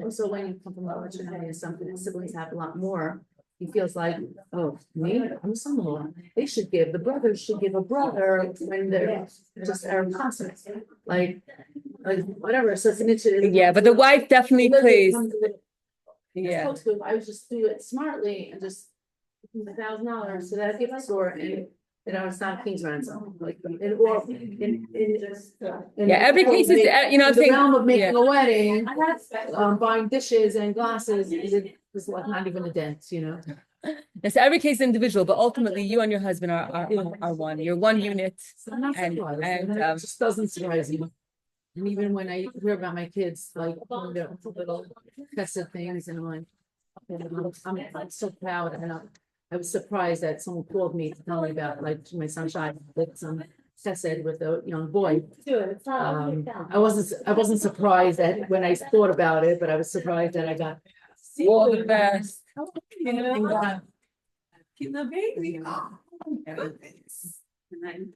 also when you come from a large family or something, siblings have a lot more. He feels like, oh, me, I'm son-in-law. They should give, the brothers should give a brother when they're just are constant. Like whatever, so it's an issue. Yeah, but the wife definitely plays. Yeah. I would just do it smartly and just $1,000 to that gift store, and it's not King's ransom. Like every case is I'm saying, the realm of making a wedding, buying dishes and glasses is like not even a dent, And so every case is individual, but ultimately you and your husband are one. You're one unit. It just doesn't surprise me. And even when I hear about my kids, like little festive things, and I'm so proud, and I was surprised that someone called me to tell me about, like, my son Shai did some chesed with a young boy. I wasn't surprised that when I thought about it, but I was surprised that I got all the best. The baby. Oh, goodness. And then,